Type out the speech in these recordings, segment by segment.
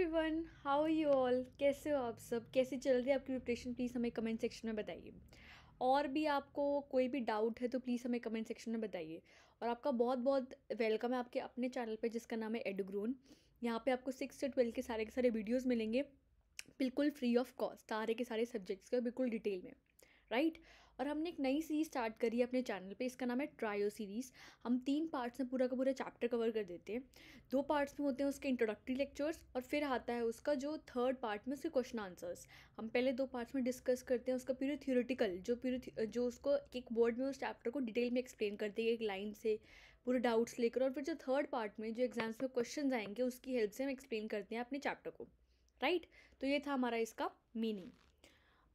Everyone, how are you all? कैसे हो आप सब? कैसी चल रही है आपकी प्रिपरेशन? प्लीज़ हमें कमेंट सेक्शन में बताइए। और भी आपको कोई भी डाउट है तो प्लीज़ हमें कमेंट सेक्शन में बताइए। और आपका बहुत बहुत वेलकम है आपके अपने चैनल पे जिसका नाम है एडुग्रोन। यहाँ पे आपको 6 से 12 के सारे वीडियोज़ मिलेंगे, बिल्कुल फ्री ऑफ कॉस्ट, सारे के सारे सब्जेक्ट्स का बिल्कुल डिटेल में, राइट। और हमने एक नई सीरीज स्टार्ट करी है अपने चैनल पे, इसका नाम है ट्रायो सीरीज़। हम 3 पार्ट्स में पूरा का पूरा चैप्टर कवर कर देते हैं। 2 पार्ट्स में होते हैं उसके इंट्रोडक्टरी लेक्चर्स, और फिर आता है उसका जो थर्ड पार्ट में उसके क्वेश्चन आंसर्स। हम पहले 2 पार्ट्स में डिस्कस करते हैं उसका पूरे थ्योरेटिकल, जो उसको एक वर्ड में उस चैप्टर को डिटेल में एक्सप्लेन करते हैं एक लाइन से, पूरे डाउट्स लेकर। और फिर जो थर्ड पार्ट में जो एग्जाम्स में क्वेश्चन आएंगे उसकी हेल्प से हम एक्सप्लेन करते हैं अपने चैप्टर को, राइट। तो ये था हमारा इसका मीनिंग।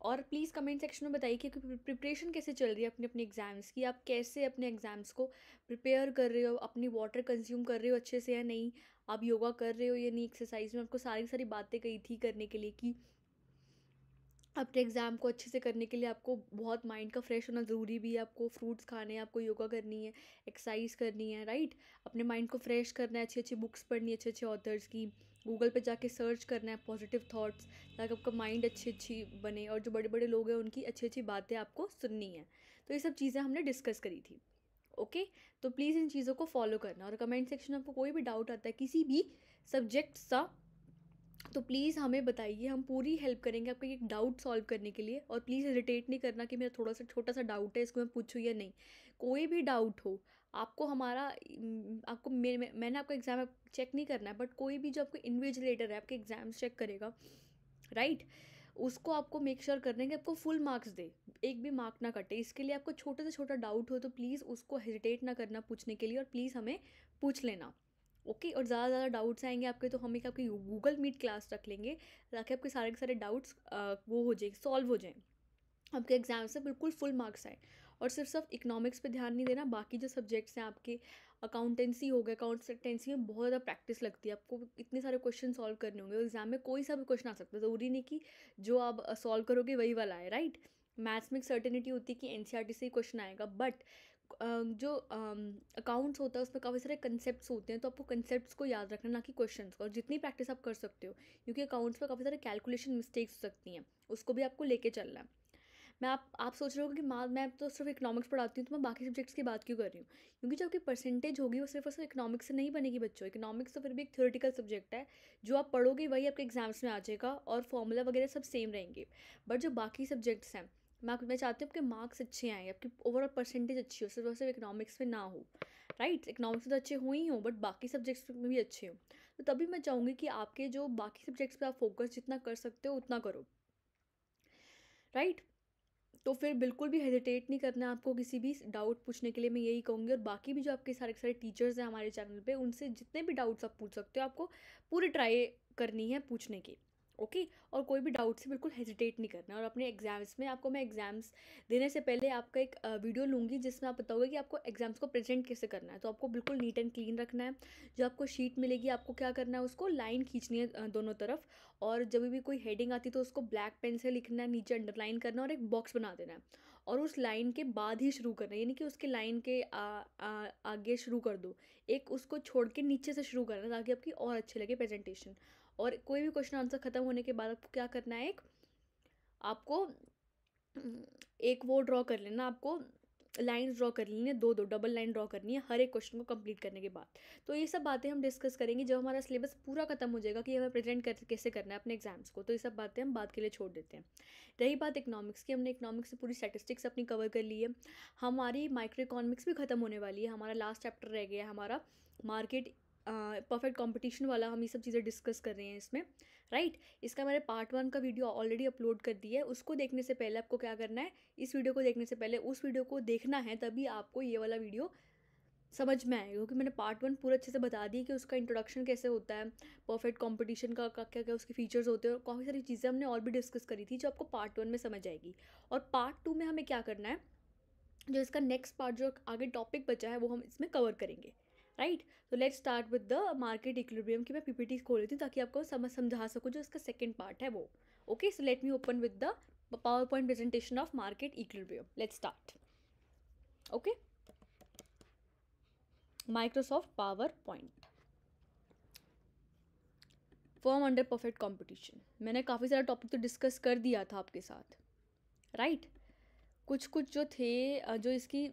और प्लीज़ कमेंट सेक्शन में बताइए कि प्रिपरेशन कैसे चल रही है अपने अपने एग्ज़ाम्स की। आप कैसे अपने एग्ज़ाम्स को प्रिपेयर कर रहे हो, अपनी वाटर कंज्यूम कर रहे हो अच्छे से या नहीं, आप योगा कर रहे हो या नहीं, एक्सरसाइज में आपको सारी सारी बातें कही थी करने के लिए कि अपने एग्ज़ाम को अच्छे से करने के लिए आपको बहुत माइंड का फ्रेश होना ज़रूरी भी है। आपको फ्रूट्स खाने हैं, आपको योगा करनी है, एक्सरसाइज करनी है, राइट। अपने माइंड को फ्रेश करना है, अच्छी अच्छी बुक्स पढ़नी है अच्छे अच्छे ऑथर्स की, गूगल पे जाके सर्च करना है पॉजिटिव थॉट्स, ताकि आपका माइंड अच्छी अच्छी बने, और जो बड़े बड़े लोग हैं उनकी अच्छी अच्छी बातें आपको सुननी है। तो ये सब चीज़ें हमने डिस्कस करी थी, ओके। तो प्लीज़ इन चीज़ों को फॉलो करना। और कमेंट सेक्शन में आपको कोई भी डाउट आता है किसी भी सब्जेक्ट सा, तो प्लीज़ हमें बताइए, हम पूरी हेल्प करेंगे आपका एक डाउट सॉल्व करने के लिए। और प्लीज़ हेजिटेट नहीं करना कि मेरा थोड़ा सा छोटा सा डाउट है, इसको मैं पूछूँ या नहीं। कोई भी डाउट हो, आपको हमारा आपको मैंने आपका एग्ज़ाम चेक नहीं करना है, बट कोई भी जो आपको इन्विजिलेटर है आपके एग्ज़ाम्स चेक करेगा, राइट, उसको आपको मेक श्योर करने के आपको फुल मार्क्स दे, एक भी मार्क ना कटे। इसके लिए आपको छोटे से छोटा डाउट हो तो प्लीज़ उसको हेजिटेट ना करना पूछने के लिए, और प्लीज़ हमें पूछ लेना, ओके। और ज़्यादा ज़्यादा डाउट्स आएंगे आपके तो हम एक आपकी गूगल मीट क्लास रख लेंगे, ताकि आपके सारे के सारे डाउट्स वो हो जाए, सॉल्व हो जाएं, आपके एग्जाम से बिल्कुल फुल मार्क्स आए। और सिर्फ इकोनॉमिक्स पे ध्यान नहीं देना, बाकी जो सब्जेक्ट्स हैं आपके, अकाउंटेंसी हो गया, अकाउंटेंसी में बहुत ज़्यादा प्रैक्टिस लगती है, आपको इतने सारे क्वेश्चन सॉल्व करने होंगे। एग्जाम में कोई सा भी क्वेश्चन आ सकता है, ज़रूरी नहीं कि जो आप सॉल्व करोगे वही वाला है, राइट। मैथ्स में एक सर्टेनिटी होती है कि एनसीईआरटी से ही क्वेश्चन आएगा, बट जो अकाउंट्स होता है उसमें काफ़ी सारे कंसेप्ट्स होते हैं, तो आपको कंसेप्ट्स को याद रखना, ना कि क्वेश्चंस को। और जितनी प्रैक्टिस आप कर सकते हो, क्योंकि अकाउंट्स में काफ़ी सारे कैलकुलेशन मिस्टेक्स हो सकती हैं, उसको भी आपको लेके चलना है। आप सोच रहे हो कि मैं तो सिर्फ इकोनॉमिक्स पढ़ाती हूँ, तो मैं बाकी सब्जेक्ट्स की बात क्यों कर रही हूँ? क्योंकि जो आपकी परसेंटेज होगी वो सिर्फ और सिर्फ इकोनॉमिक्स से नहीं बनेगी बच्चों। इकोनॉमिक्स तो फिर भी एक थ्योरेटिकल सब्जेक्ट है, जो आप पढ़ोगे वही आपके एग्जाम्स में आ जाएगा, और फॉर्मूला वगैरह सब सेम रहेंगे। बट जो बाकी सब्जेक्ट्स हैं, मैं चाहती हूँ आपके मार्क्स अच्छे आएँ, आपकी ओवरऑल परसेंटेज अच्छी हो, सिर्फ और सिर्फ इकोनॉमिक्स में ना हो, राइट। इकोनॉमिक्स में तो अच्छे हो ही हो, बट बाकी सब्जेक्ट्स में भी अच्छे हो। तो तभी मैं चाहूँगी कि आपके जो बाकी सब्जेक्ट्स पे आप फोकस जितना कर सकते हो उतना करो, राइट। तो फिर बिल्कुल भी हेजिटेट नहीं करना है आपको किसी भी डाउट पूछने के लिए, मैं यही कहूँगी। और बाकी भी जो आपके सारे सारे टीचर्स हैं हमारे चैनल पे, उनसे जितने भी डाउट्स आप पूछ सकते हो, आपको पूरी ट्राई करनी है पूछने की, ओके। और कोई भी डाउट से बिल्कुल हेजिटेट नहीं करना। और अपने एग्जाम्स में आपको मैं एग्जाम्स देने से पहले आपका एक वीडियो लूँगी, जिसमें आप बताओगे कि आपको एग्जाम्स को प्रेजेंट कैसे करना है। तो आपको बिल्कुल नीट एंड क्लीन रखना है। जो आपको शीट मिलेगी, आपको क्या करना है, उसको लाइन खींचनी है दोनों तरफ। और जब भी कोई हेडिंग आती है तो उसको ब्लैक पेन से लिखना है, नीचे अंडरलाइन करना है, और एक बॉक्स बना देना है। और उस लाइन के बाद ही शुरू करना है, यानी कि उसके लाइन के आगे शुरू कर दो, एक उसको छोड़ के नीचे से शुरू करना है, ताकि आपकी और अच्छे लगे प्रेजेंटेशन। और कोई भी क्वेश्चन आंसर खत्म होने के बाद आपको क्या करना है, आपको एक वो ड्रॉ कर लेना, आपको लाइंस ड्रॉ कर लेनी है, दो दो डबल लाइन ड्रॉ करनी है हर एक क्वेश्चन को कंप्लीट करने के बाद। तो ये सब बातें हम डिस्कस करेंगे जब हमारा सिलेबस पूरा खत्म हो जाएगा, कि हमें प्रेजेंट कैसे करना है अपने एग्जाम्स को। तो ये सब बातें हम बाद के लिए छोड़ देते हैं। रही बात इकोनॉमिक्स की, हमने इकोनॉमिक्स से पूरी स्टैटिस्टिक्स अपनी कवर कर ली है। हमारी माइक्रो इकोनॉमिक्स भी खत्म होने वाली है, हमारा लास्ट चैप्टर रह गया है हमारा मार्केट परफेक्ट कंपटीशन वाला। हम ये सब चीज़ें डिस्कस कर रहे हैं इसमें, राइट। इसका मैंने पार्ट 1 का वीडियो ऑलरेडी अपलोड कर दिया है। उसको देखने से पहले आपको क्या करना है, इस वीडियो को देखने से पहले उस वीडियो को देखना है, तभी आपको ये वाला वीडियो समझ में आएगा। क्योंकि मैंने पार्ट 1 पूरा अच्छे से बता दी कि उसका इंट्रोडक्शन कैसे होता है, परफेक्ट कंपटीशन का क्या क्या उसके फीचर्स होते हैं, और काफ़ी सारी चीज़ें हमने और भी डिस्कस करी थी, जो आपको पार्ट 1 में समझ आएगी। और पार्ट 2 में हमें क्या करना है, जो इसका नेक्स्ट पार्ट जो आगे टॉपिक बचा है वो हम इसमें कवर करेंगे, राइट। तो let's start with the market equilibrium की मैं पीपीटी खोल लेती हूँ, ताकि आपको समझा सकूँ जो इसका सेकंड पार्ट है वो, okay. So let me open with the power point presentation of market equilibrium. Let's start, okay. Microsoft power point. Firm under perfect competition, मैंने काफ़ी सारा टॉपिक तो डिस्कस कर दिया था आपके साथ, राइट। कुछ कुछ जो थे जो इसकी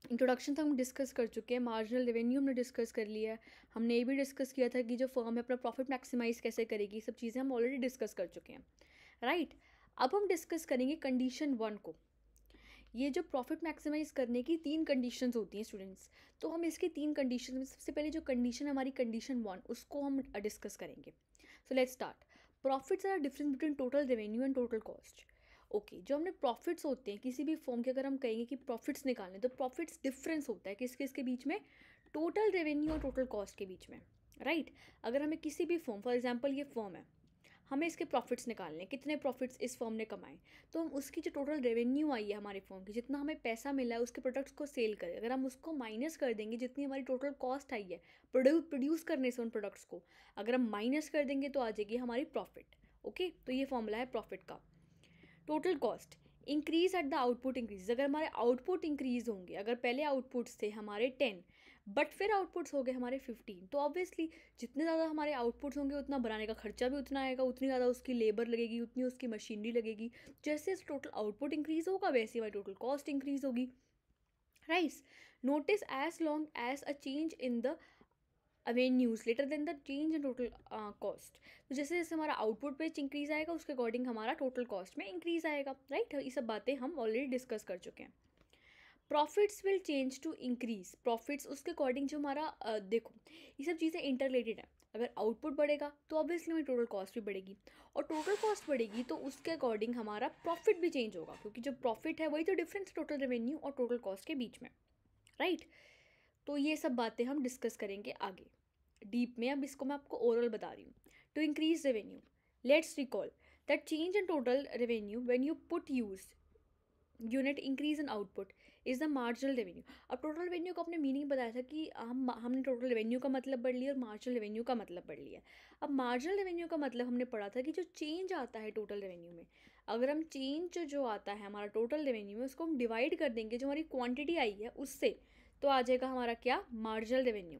इंट्रोडक्शन था हम डिस्कस कर चुके हैं। मार्जिनल रेवेन्यू हमने डिस्कस कर लिया है। हमने ये भी डिस्कस किया था कि जो फर्म है अपना प्रॉफिट मैक्सिमाइज़ कैसे करेगी, सब चीज़ें हम ऑलरेडी डिस्कस कर चुके हैं, राइट। अब हम डिस्कस करेंगे कंडीशन 1 को। ये जो प्रॉफिट मैक्सिमाइज़ करने की 3 कंडीशंस होती हैं स्टूडेंट्स, तो हम इसकी 3 कंडीशन में सबसे पहले जो कंडीशन है हमारी कंडीशन 1, उसको हम डिस्कस करेंगे। So let's start. Profits are difference between total revenue and total cost. Okay, जो हमने प्रॉफिट्स होते हैं किसी भी फॉर्म के, अगर हम कहेंगे कि प्रॉफिट्स निकालने, तो प्रॉफिट्स डिफरेंस होता है किसके इसके बीच में, टोटल रेवेन्यू और टोटल कॉस्ट के बीच में, राइट। अगर हमें किसी भी फॉर्म, फॉर एग्जांपल ये फॉर्म है, हमें इसके प्रॉफिट्स निकालने हैं, कितने प्रॉफिट्स इस फॉर्म ने कमाए, तो हम उसकी जो टोटल रेवेन्यू आई है हमारे फॉर्म की, जितना हमें पैसा मिला है उसके प्रोडक्ट्स को सेल करें, अगर हम उसको माइनस कर देंगे जितनी हमारी टोटल कॉस्ट आई है प्रोड्यूस करने से उन प्रोडक्ट्स को, अगर हम माइनस कर देंगे तो आ जाएगी हमारी प्रॉफिट। ओके, तो ये फॉर्मूला है प्रॉफिट का। Total cost increase at the output increase, अगर हमारे आउटपुट इंक्रीज होंगे, अगर पहले आउटपुट्स थे हमारे 10 बट फिर आउटपुट्स हो गए हमारे 15, तो ऑब्वियसली जितने ज़्यादा हमारे आउटपुट्स होंगे उतना बनाने का खर्चा भी उतना आएगा, उतनी ज़्यादा उसकी लेबर लगेगी, उतनी उसकी मशीनरी लगेगी। जैसे टोटल आउटपुट इंक्रीज होगा वैसे हमारी टोटल कॉस्ट इंक्रीज होगी, right. Notice as long as a change in the avenues later than the change in total cost, तो जैसे जैसे हमारा आउटपुट पे इंक्रीज आएगा उसके अकॉर्डिंग हमारा टोटल कॉस्ट में इंक्रीज आएगा, राइट। ये सब बातें हम ऑलरेडी डिस्कस कर चुके हैं। Profits will change to increase, profits उसके अकॉर्डिंग जो हमारा देखो ये सब चीज़ें इंटरलेटेड है। अगर आउटपुट बढ़ेगा तो ऑब्वियसली हमारी टोटल कॉस्ट भी बढ़ेगी, और टोटल कॉस्ट बढ़ेगी तो उसके अकॉर्डिंग हमारा प्रॉफिट भी चेंज होगा, क्योंकि जो प्रॉफिट है वही तो डिफरेंस टोटल रेवेन्यू और टोटल कॉस्ट के बीच में, राइट। तो ये सब बातें हम डिस्कस करेंगे आगे डीप में। अब इसको मैं आपको ओरल बता रही हूँ। To increase revenue, let's recall that change in total revenue when you put use unit increase in output is the marginal revenue. अब टोटल रेवेन्यू का अपने मीनिंग बताया था कि हमने टोटल रेवेन्यू का मतलब पढ़ लिया और मार्जिनल रेवेन्यू का मतलब पढ़ लिया। अब मार्जिनल रेवेन्यू का मतलब हमने पढ़ा था कि जो चेंज आता है टोटल रेवेन्यू में, अगर हम चेंज जो आता है हमारा टोटल रेवेन्यू में उसको हम डिवाइड कर देंगे जो हमारी क्वांटिटी आई है उससे, तो आ जाएगा हमारा क्या, marginal revenue.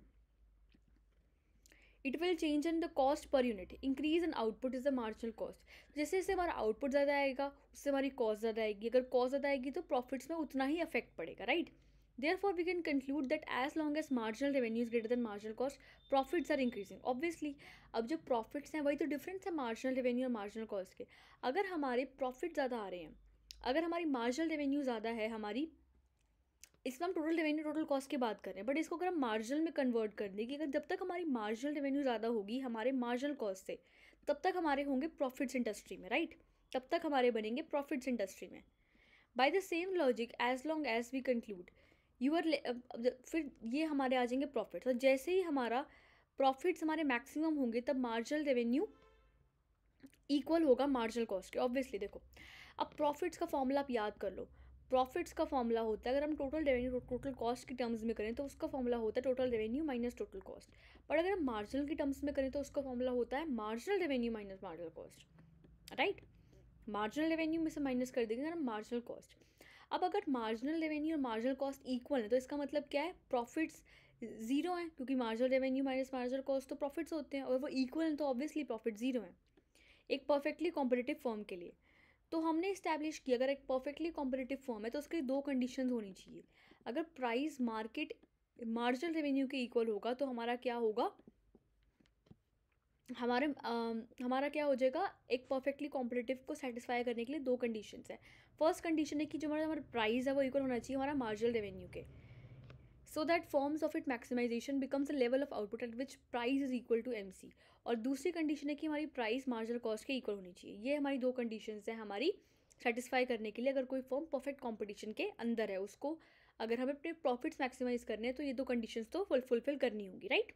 It will change in the cost per unit, increase in output is the marginal cost. जैसे जैसे हमारा आउटपुट ज़्यादा आएगा उससे हमारी कॉस्ट ज़्यादा आएगी, अगर कॉस्ट ज़्यादा आएगी तो प्रॉफिट्स में उतना ही अफेक्ट पड़ेगा, right. Therefore, we can conclude that as long as marginal revenue is greater than marginal cost, profits are increasing. Obviously, अब जो profits हैं वही तो difference है marginal revenue और marginal cost के। अगर हमारे profit ज़्यादा आ रहे हैं, अगर हमारी marginal revenue ज़्यादा है हमारी, इसमें हम टोटल रेवेन्यू टोटल कॉस्ट की बात कर रहे हैं, बट इसको अगर हम मार्जिनल में कन्वर्ट कर दें कि अगर जब तक हमारी मार्जिनल रेवेन्यू ज़्यादा होगी हमारे मार्जिनल कॉस्ट से, तब तक हमारे होंगे प्रॉफिट्स इंडस्ट्री में, राइट। तब तक हमारे बनेंगे प्रॉफिट्स इंडस्ट्री में। By the same logic as long as we conclude फिर ये हमारे आ जाएंगे प्रॉफिट्स, और जैसे ही हमारा प्रॉफिट्स हमारे मैक्सिमम होंगे तब मार्जिनल रेवेन्यू इक्वल होगा मार्जिनल कॉस्ट के। ऑब्वियसली देखो, अब प्रॉफिट्स का फॉर्मूला आप याद कर लो। प्रॉफिट्स का फॉर्मूला होता है, अगर हम टोटल रेवेन्यू टोटल कॉस्ट की टर्म्स में करें तो उसका फॉर्मूला होता है total revenue minus total cost, but अगर हम मार्जिनल की टर्म्स में करें तो उसका फॉर्मूला होता है marginal revenue minus marginal cost, right. Marginal revenue में से माइनस कर देंगे हम मार्जिनल कॉस्ट। अब अगर मार्जिनल रेवेन्यू और मार्जिनल कॉस्ट इक्वल है तो इसका मतलब क्या है, प्रॉफिट्स जीरो है, क्योंकि marginal revenue minus marginal cost तो प्रॉफिट्स होते हैं, और वो इक्वल है तो ऑब्वियसली प्रॉफिट जीरो है एक परफेक्टली कॉम्पिटिटिव फर्म के लिए। तो हमने इस्टेब्लिश किया अगर एक परफेक्टली कॉम्पिटिटिव फर्म है तो उसके दो कंडीशन होनी चाहिए। अगर प्राइस मार्केट मार्जिनल रेवेन्यू के इक्वल होगा तो हमारा क्या होगा, हमारा क्या हो जाएगा, एक परफेक्टली कॉम्पिटिटिव को सेटिस्फाई करने के लिए दो कंडीशंस है। फर्स्ट कंडीशन है कि जो हमारा प्राइस है वो इक्वल होना चाहिए हमारा मार्जिनल रेवेन्यू के, so that forms of it maximization becomes a level of output at which price is equal to MC। और दूसरी कंडीशन है कि हमारी प्राइस मार्जिनल कॉस्ट के इक्वल होनी चाहिए। ये हमारी दो कंडीशंस है हमारी सेटिस्फाई करने के लिए, अगर कोई फॉर्म परफेक्ट कॉम्पिटिशन के अंदर है उसको, अगर हमें अपने प्रॉफिट्स मैक्सिमाइज करने हैं तो ये दो कंडीशंस तो फुलफिल करनी होंगी, राइट।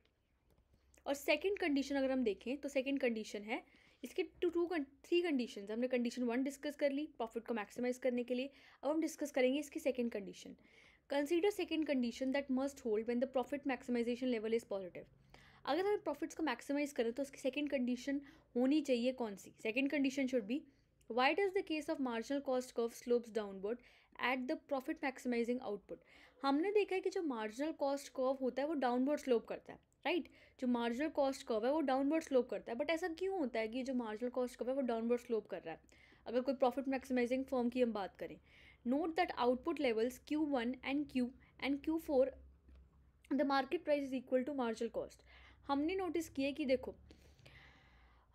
और सेकंड कंडीशन अगर हम देखें तो सेकंड कंडीशन है इसके थ्री कंडीशन। हमने कंडीशन 1 डिस्कस कर ली प्रॉफिट को मैक्सिमाइज करने के लिए, अब हम डिस्कस करेंगे इसकी second condition. Consider second condition that must hold when the profit maximization level is positive. अगर हमें प्रॉफिट्स को मैक्सिमाइज करें तो उसकी सेकंड कंडीशन होनी चाहिए कौन सी, second condition should be why does the case of marginal cost curve slopes downward at the profit maximizing output। हमने देखा है कि जो मार्जिनल कॉस्ट कर्व होता है वो डाउनवर्ड स्लोप करता है, राइट। जो मार्जिनल कॉस्ट कर्व है वो डाउनवर्ड स्लोप करता है, बट ऐसा क्यों होता है कि जो मार्जिनल कॉस्ट कर्व है वो डाउनवर्ड स्लोप कर रहा है अगर कोई प्रॉफिट मैक्सिमाइजिंग फर्म की हम बात करें? Note that output levels Q1 and Q4 the market price is equal to marginal cost. हमने नोटिस किया कि देखो,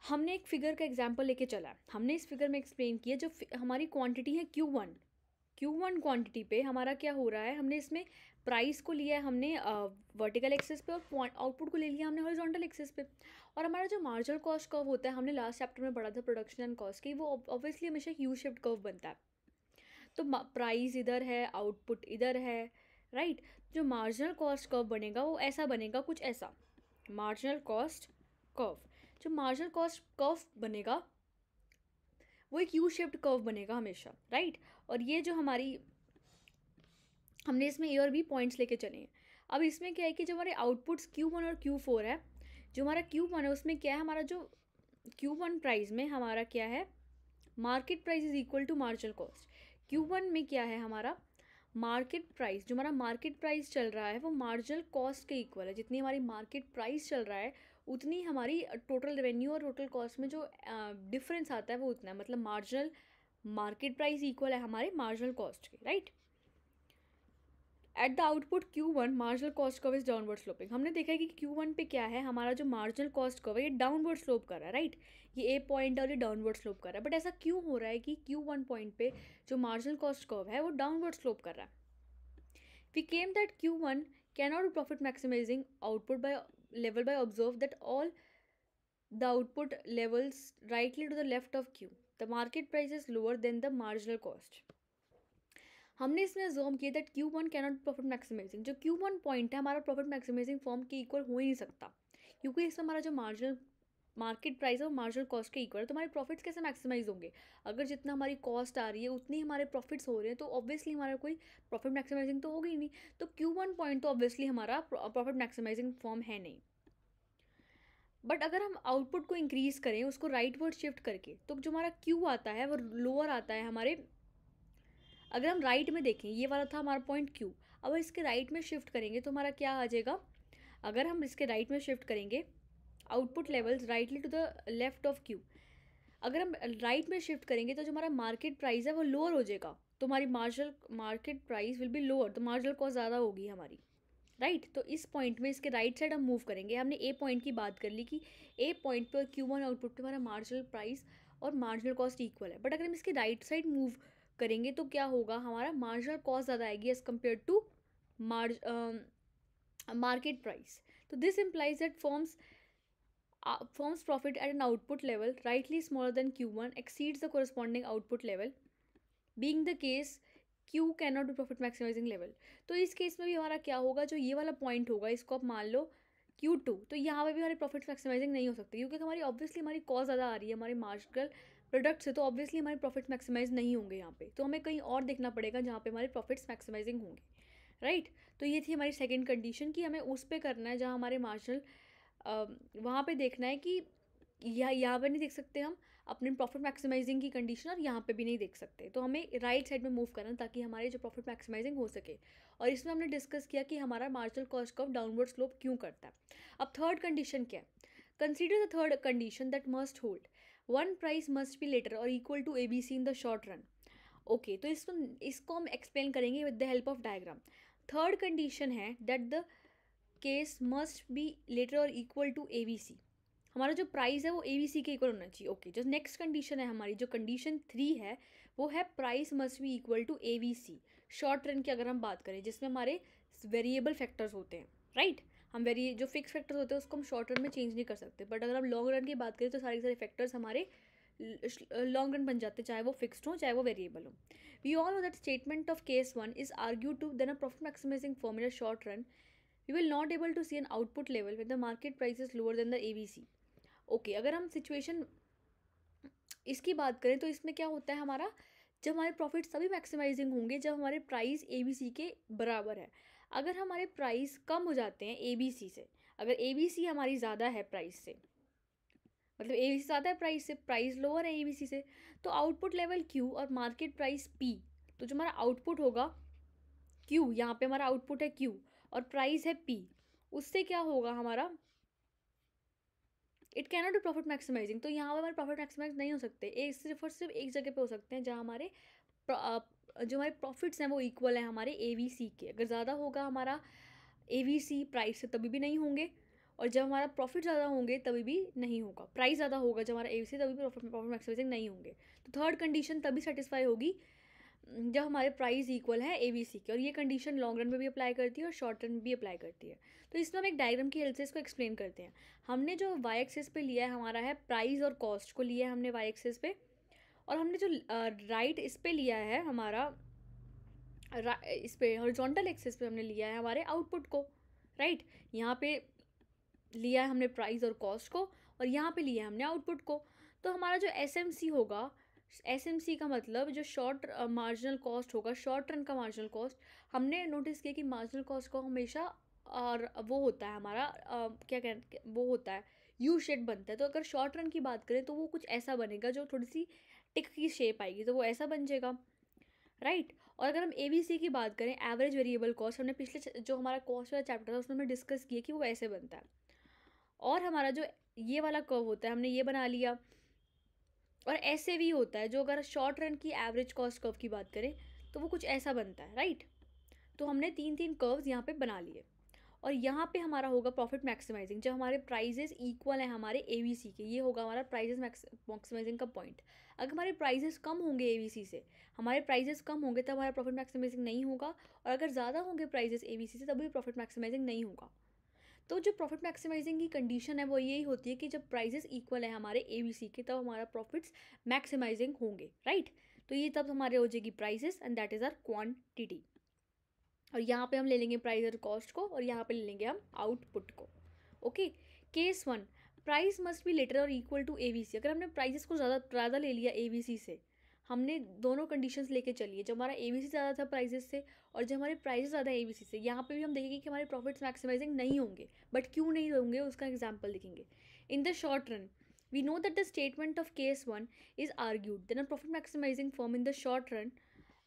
हमने एक फिगर का एग्जांपल लेके चला, हमने इस फिगर में एक्सप्लेन किया जो हमारी क्वांटिटी है Q1 क्वांटिटी पे हमारा क्या हो रहा है, हमने इसमें प्राइस को लिया है हमने वर्टिकल एक्सेस पे और आउटपुट को ले लिया हमने हॉरिजॉन्टल एक्सेस पे। और हमारा जो मार्जिनल कॉस्ट कर्व होता है, हमने लास्ट चैप्टर में पढ़ा था प्रोडक्शन एंड कॉस्ट की, वो ऑब्वियसली हमेशा यू शेप्ड कर्व बनता है। तो प्राइस इधर है, आउटपुट इधर है, राइट। जो मार्जिनल कॉस्ट कर्व बनेगा वो ऐसा बनेगा, कुछ ऐसा मार्जिनल कॉस्ट कर्व। जो मार्जिनल कॉस्ट कर्व बनेगा वो एक यू शेप्ड कर्व बनेगा हमेशा, राइट। और ये जो हमारी हमने इसमें ए और बी पॉइंट्स लेके चले हैं। अब इसमें क्या है कि जो हमारे आउटपुट्स Q1 और Q4 है, जो हमारा Q1 है उसमें क्या है, हमारा जो Q1 प्राइस में हमारा क्या है, market price is equal to marginal cost. Q1 में क्या है हमारा मार्केट प्राइस, जो हमारा मार्केट प्राइस चल रहा है वो मार्जिनल कॉस्ट के इक्वल है। जितनी हमारी मार्केट प्राइस चल रहा है उतनी हमारी टोटल रेवेन्यू और टोटल कॉस्ट में जो डिफरेंस आता है वो उतना है, मतलब मार्जिनल मार्केट प्राइस इक्वल है हमारे मार्जिनल कॉस्ट के, right. At the output Q1 marginal cost curve is downward sloping. हमने देखा है कि Q1 पे क्या है, हमारा जो मार्जिनल कॉस्ट कर्व है ये डाउनवर्ड स्लोप कर रहा है, राइट। ये ए पॉइंट है और ये डाउनवर्ड स्लोप कर रहा है, बट ऐसा क्यों हो रहा है कि Q1 पॉइंट पे जो मार्जिनल कॉस्ट कर्व है वो डाउनवर्ड स्लोप कर रहा है? We came that Q1 cannot be profit maximizing output by level by observe that all the output levels rightly to the left of Q. The market price is lower than the marginal cost. हमने इसमें assume किया that Q1 cannot profit maximising. जो Q1 point है हमारा profit maximising form के equal हो ही नहीं सकता, क्योंकि इसमें हमारा जो मार्जिनल मार्केट प्राइस है वो मार्जिनल कॉस्ट के इक्वल है। तो हमारे प्रॉफिट्स कैसे मैक्सिमाइज होंगे? अगर जितना हमारी कॉस्ट आ रही है उतनी हमारे प्रॉफिट्स हो रहे हैं तो ऑब्वियसली हमारा कोई प्रॉफिट मैक्सिमाइजिंग तो होगा ही नहीं। तो Q1 पॉइंट तो ऑब्वियसली हमारा प्रॉफिट मैक्सिमाइजिंग फॉर्म है नहीं। बट अगर हम आउटपुट को इंक्रीज करें उसको राइटवर्ड शिफ्ट करके, तो जो हमारा Q आता है वो लोअर आता है हमारे। अगर हम राइट में देखें, ये वाला था हमारा पॉइंट Q, अब इसके राइट में शिफ्ट करेंगे तो हमारा क्या आ जाएगा? अगर हम इसके राइट में शिफ्ट करेंगे, output levels rightly to the left of Q, अगर हम राइट में शिफ्ट करेंगे तो जो हमारा मार्केट प्राइस है वो लोअर हो जाएगा, तो हमारी marginal market price will be lower, तो मार्जिनल कॉस्ट ज़्यादा होगी हमारी, राइट। तो इस पॉइंट में इसके राइट साइड हम मूव करेंगे। हमने ए पॉइंट की बात कर ली कि ए पॉइंट पर Q1 आउटपुट पे हमारा मार्जिनल प्राइस और मार्जिनल कॉस्ट इक्वल है, बट अगर हम इसके राइट साइड मूव करेंगे तो क्या होगा, हमारा मार्जिनल कॉस्ट ज़्यादा आएगी as compare to market price. तो this implies that firm's profit at an output level rightly smaller than Q1 exceeds the corresponding output level, being the case Q cannot be profit maximizing level। तो इस case में भी हमारा क्या होगा, जो ये वाला पॉइंट होगा इसको आप मान लो Q2, तो यहाँ पे भी हमारी प्रॉफिट मैक्सिमाइजिंग नहीं हो सकती, क्योंकि हमारी ऑब्वियसली हमारी कॉस्ट ज़्यादा आ रही है हमारे मार्जिनल प्रोडक्ट से, तो ऑब्वियसली हमारे प्रॉफिट मैक्सिमाइज नहीं होंगे यहाँ पे, तो हमें कहीं और देखना पड़ेगा जहाँ पे हमारे प्रॉफिट्स मैक्सिमाइजिंग होंगे, राइट। तो ये थी हमारी सेकेंड कंडीशन कि हमें उस पर करना है जहाँ हमारे मार्जिनल वहाँ पे देखना है कि यहाँ पे नहीं देख सकते हम अपने प्रॉफिट मैक्सिमाइजिंग की कंडीशन, और यहाँ पे भी नहीं देख सकते, तो हमें राइट साइड में मूव करना ताकि हमारे जो प्रॉफिट मैक्सिमाइजिंग हो सके। और इसमें हमने डिस्कस किया कि हमारा marginal cost curve downward slope क्यों करता है। अब थर्ड कंडीशन क्या है? Consider the third condition that must hold one price must be letter और equal to ABC in the short run. Okay, तो इसको हम एक्सप्लेन करेंगे with the help of diagram. Third condition है that the case must be letter और equal to ABC। हमारा जो price है वो ABC के इक्वल होना चाहिए। ओके, जो नेक्स्ट कंडीशन है हमारी, जो कंडीशन 3 है वो है price must be equal to ABC short run की अगर हम बात करें, जिसमें हमारे वेरिएबल फैक्टर्स होते हैं, राइट। हम जो फिक्स फैक्टर्स होते हैं उसको हम शॉर्ट रन में चेंज नहीं कर सकते, बट अगर हम लॉन्ग रन की बात करें तो सारे फैक्टर्स हमारे लॉन्ग रन बन जाते हैं, चाहे वो फिक्स्ड हो चाहे वो वेरिएबल हो। We all know that statement of case 1 is argue to then a profit maximizing formula short run we will not able to see an output level when the market price is lower than the ABC। Okay, अगर हम situation इसकी बात करें तो इसमें क्या होता है हमारा, जब हमारे प्रॉफिट तभी मैक्सिमाइजिंग होंगे जब हमारे प्राइस ABC के बराबर है। अगर हमारे प्राइस कम हो जाते हैं ABC से, अगर ABC हमारी ज़्यादा है प्राइस से, मतलब ABC ज़्यादा है प्राइस से, प्राइस लोअर है ABC से, तो आउटपुट लेवल Q और मार्केट प्राइस P, तो जो हमारा आउटपुट होगा Q, यहाँ पे हमारा आउटपुट है Q और प्राइस है P, उससे क्या होगा हमारा, it cannot be profit maximizing. तो यहाँ पर हमारे प्रॉफिट मैक्सिमाइज नहीं हो सकते, एक सिर्फ और सिर्फ एक जगह पे हो सकते हैं जहाँ हमारे जो हमारे प्रॉफिट्स हैं वो इक्वल है हमारे AVC के। अगर ज़्यादा होगा हमारा AVC प्राइस से तभी भी नहीं होंगे, और जब हमारा प्रॉफिट ज़्यादा होंगे तभी भी नहीं होगा। प्राइस ज़्यादा होगा जब हमारा AVC, तभी भी प्रॉफिट मैक्सिमाइजिंग नहीं होंगे। तो थर्ड कंडीशन तभी सेटिस्फाई होगी जब हमारे प्राइस इक्वल है AVC के, और ये कंडीशन लॉन्ग रन में भी अप्लाई करती है और शॉर्ट रन में भी अप्लाई करती है। तो इसमें हम एक डायग्राम की हेल्प से इसको एक्सप्लेन करते हैं। हमने जो y एक्सिस पे लिया है हमारा है प्राइस और कॉस्ट को लिया है हमने y एक्सिस पे, और हमने जो राइट इस पे लिया है हमारा इस पे हॉरिजॉन्टल एक्सिस पे हमने लिया है हमारे आउटपुट को, राइट। यहाँ पे लिया है हमने प्राइस और कॉस्ट को, और यहाँ पे लिया है हमने आउटपुट को। तो हमारा जो SMC होगा, SMC का मतलब जो शॉर्ट मार्जिनल कॉस्ट होगा, शॉर्ट रन का मार्जिनल कॉस्ट, हमने नोटिस किया कि मार्जिनल कॉस्ट को हमेशा, और वो होता है हमारा क्या कहते वो होता है यू शेप बनता है। तो अगर शॉर्ट रन की बात करें तो वो कुछ ऐसा बनेगा, जो थोड़ी सी टिक की शेप आएगी, तो वो ऐसा बन जाएगा, राइट। और अगर हम ABC की बात करें, एवरेज वेरिएबल कॉस्ट, हमने पिछले जो हमारा कॉस्ट वाला चैप्टर था उसमें हमने डिस्कस किया कि वो ऐसे बनता है। और हमारा जो ये वाला कर्व होता है हमने ये बना लिया, और ऐसे भी होता है जो अगर शॉर्ट रन की एवरेज कॉस्ट कर्व की बात करें तो वो कुछ ऐसा बनता है, राइट। तो हमने तीन तीन कर्व्स यहाँ पे बना लिए, और यहाँ पे हमारा होगा प्रॉफिट मैक्सिमाइजिंग जब हमारे प्राइजेस इक्वल हैं हमारे AVC के। ये होगा हमारा प्राइजेस मैक्सिमाइजिंग का पॉइंट। अगर हमारे प्राइजेस कम होंगे AVC से, हमारे प्राइजेस कम होंगे तब हमारा प्रॉफिट मैक्सिमाइजिंग नहीं होगा, और अगर ज़्यादा होंगे प्राइजेस AVC से तभी प्रॉफिट मैक्सिमाइजिंग नहीं होगा। तो जो प्रॉफिट मैक्सिमाइजिंग की कंडीशन है वो यही होती है कि जब प्राइजेस इक्वल है हमारे AVC के तब हमारा प्रॉफिट्स मैक्सिमाइजिंग होंगे, राइट। तो ये तब हमारे हो जाएगी prices, and that is are quantity. और यहाँ पे हम ले लेंगे प्राइस और कॉस्ट को, और यहाँ पे ले लेंगे हम आउटपुट को। Okay, case 1, price must be letter और इक्वल टू AVC। अगर हमने प्राइसेस को ज़्यादा ले लिया AVC से, हमने दोनों कंडीशंस लेके चलिए, जब हमारा AVC ज़्यादा था प्राइजेस से और जब हमारे प्राइसेस ज़्यादा AVC से, यहाँ पे भी हम देखेंगे कि हमारे प्रॉफिट्स मैक्सिमाइजिंग नहीं होंगे। बट क्यों नहीं होंगे उसका एग्जाम्पल देखेंगे। इन the short run we know that the statement of case 1 is argued, then a profit maximizing firm in the short run,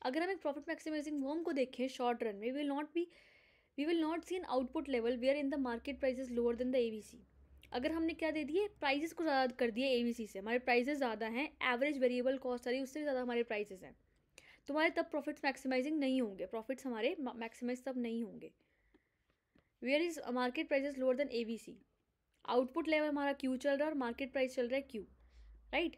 अगर हम एक प्रॉफिट मैक्सिमाइजिंग फर्म को देखें शॉर्ट रन में, we will not see an output level where in the market prices lower than the AVC। अगर हमने क्या दे दिए, प्राइसेस को ज़्यादा कर दिए AVC से, हमारे प्राइसेस ज़्यादा हैं, एवरेज वेरिएबल कॉस्ट आ रही है उससे भी ज़्यादा हमारे प्राइसेस हैं, तो हमारे तब प्रॉफिट्स मैक्सिमाइजिंग नहीं होंगे, प्रॉफिट्स हमारे मैक्सिमाइज तब नहीं होंगे। Where is market prices lower than AVC, output level हमारा Q चल रहा है और मार्केट प्राइस चल रहा है Q, राइट।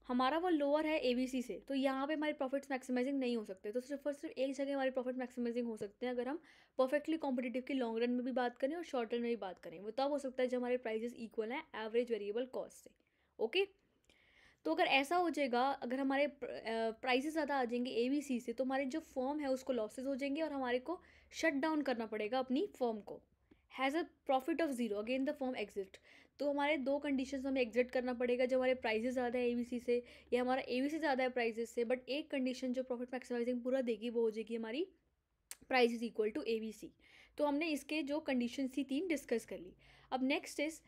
हमारा वो लोअर है AVC से, तो यहाँ पे हमारे प्रॉफिट्स मैक्सिमाइजिंग नहीं हो सकते। तो सिर्फ और सिर्फ एक जगह हमारे प्रॉफिट मैक्सिमाइजिंग हो सकते हैं अगर हम परफेक्टली कॉम्पिटिटिव की लॉन्ग रन में भी बात करें और शॉर्ट रन में भी बात करें। वो तब हो सकता है जब हमारे प्राइजेस इक्वल हैं एवरेज वेरिएबल कॉस्ट से। ओके, तो अगर ऐसा हो जाएगा, अगर हमारे प्राइसेस ज़्यादा आ जाएंगे AVC से, तो हमारी जो फर्म है उसको लॉसेज हो जाएंगे और हमारे को शट डाउन करना पड़ेगा अपनी फर्म को। Has a profit of zero, again the firm exit. तो हमारे दो कंडीशंस हमें एग्जिट करना पड़ेगा, जब हमारे प्राइसेस ज़्यादा है AVC से या हमारा AVC ज़्यादा है प्राइसेस से। बट एक कंडीशन जो प्रॉफिट मैक्सिमाइजिंग पूरा देगी वो हो जाएगी हमारी price is equal to AVC। तो हमने इसके जो कंडीशन थी 3 डिस्कस कर ली। अब next is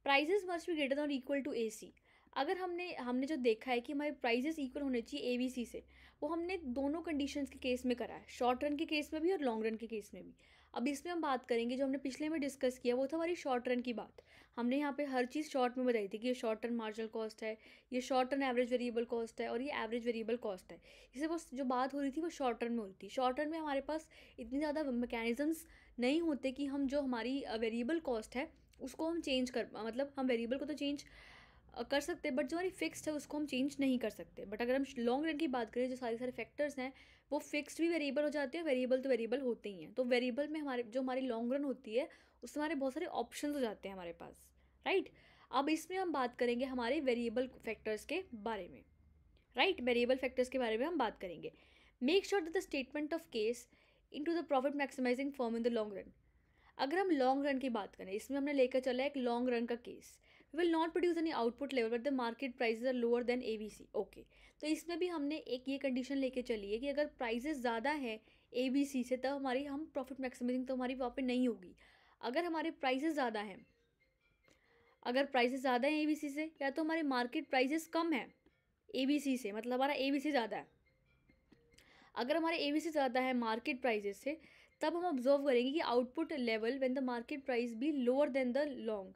prices must be greater than equal to AC। अगर हमने जो देखा है कि हमारे प्राइजेस इक्वल होने चाहिए AVC से, वो हमने दोनों कंडीशंस के केस में करा है, शॉर्ट रन के केस में भी और लॉन्ग रन के केस में भी। अब इसमें हम बात करेंगे, जो हमने पिछले में डिस्कस किया वो था हमारी शॉर्ट रन की बात। हमने यहाँ पे हर चीज़ शॉर्ट में बताई थी कि ये शॉर्ट रन मार्जिनल कॉस्ट है, ये short run average variable cost है, और ये एवरेज वेरिएबल कॉस्ट है। इसे वो जो बात हो रही थी वो शॉर्ट रन में होती थी। शॉर्ट रन में हमारे पास इतनी ज़्यादा मैकेनिज़म्स नहीं होते कि हम जो हमारी वेरिएबल कॉस्ट है उसको हम चेंज कर, मतलब हम वेरिएबल को तो चेंज कर सकते हैं बट जो हमारी फिक्स्ड है उसको हम चेंज नहीं कर सकते। बट अगर हम लॉन्ग रन की बात करें, जो सारे फैक्टर्स हैं वो फिक्स्ड भी वेरिएबल हो जाते हैं, वेरिएबल तो वेरिएबल होते ही हैं। तो वेरिएबल में हमारी लॉन्ग रन होती है उसमें हमारे बहुत सारे ऑप्शन हो जाते हैं हमारे पास, राइट। अब इसमें हम बात करेंगे हमारे वेरिएबल फैक्टर्स के बारे में, राइट। वेरिएबल फैक्टर्स के बारे में हम बात करेंगे। Make sure that the statement of case into the profit maximizing firm in the long run. अगर हम लॉन्ग रन की बात करें, इसमें हमने लेकर चला एक लॉन्ग रन का case, will not produce any output level but the market prices are lower than AVC। Okay, तो इसमें भी हमने एक ये कंडीशन लेके चली है कि अगर प्राइसेस ज़्यादा है AVC से तब हमारी हम प्रॉफिट मैक्सिमाइजिंग तो हमारी वहाँ पे नहीं होगी। अगर हमारे प्राइसेस ज़्यादा हैं, अगर प्राइसेस ज़्यादा हैं AVC से, या तो हमारे मार्केट प्राइसेस कम है AVC से, मतलब हमारा AVC ज़्यादा है। अगर हमारे AVC ज़्यादा है मार्केट प्राइसेस से, तब हम ऑब्जर्व करेंगे कि output level when the market price be lower than the long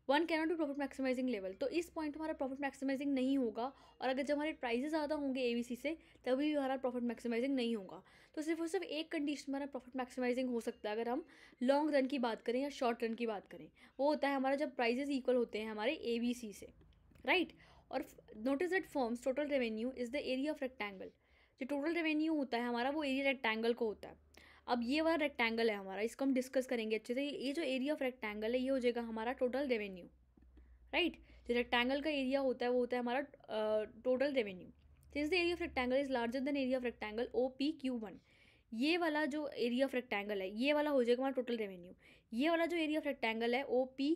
one cannot do profit maximizing level. तो इस पॉइंट हमारा प्रॉफिट मैक्सिमाइजिंग नहीं होगा, और अगर जब हमारे प्राइजेस ज़्यादा होंगे ABC से तभी हमारा प्रॉफिट मैक्सिमाइजिंग नहीं होगा। तो सिर्फ और सिर्फ एक कंडीशन हमारा प्रॉफिट मैक्सिमाइजिंग हो सकता है अगर हम लॉन्ग रन की बात करें या शॉर्ट रन की बात करें। वो होता है हमारा जब प्राइजेस इक्वल होते हैं हमारे ABC से, राइट। और notice that firms total revenue is the area of rectangle. जो टोटल रेवेन्यू होता है हमारा वो एरिया रेक्टेंगल को होता है। अब ये वाला रेक्टेंगल है हमारा, इसको हम डिस्कस करेंगे अच्छे से। ये जो एरिया ऑफ रेक्टेंगल है ये हो जाएगा हमारा टोटल रेवेन्यू, राइट। जो रेक्टेंगल का एरिया होता है वो होता है हमारा total revenue. Since the area of rectangle is larger than area of rectangle OPQ1, ये वाला जो एरिया ऑफ रेक्टेंगल है ये वाला हो जाएगा हमारा टोटल रेवेन्यू। ये वाला जो एरिया ऑफ रेक्टेंगल है OP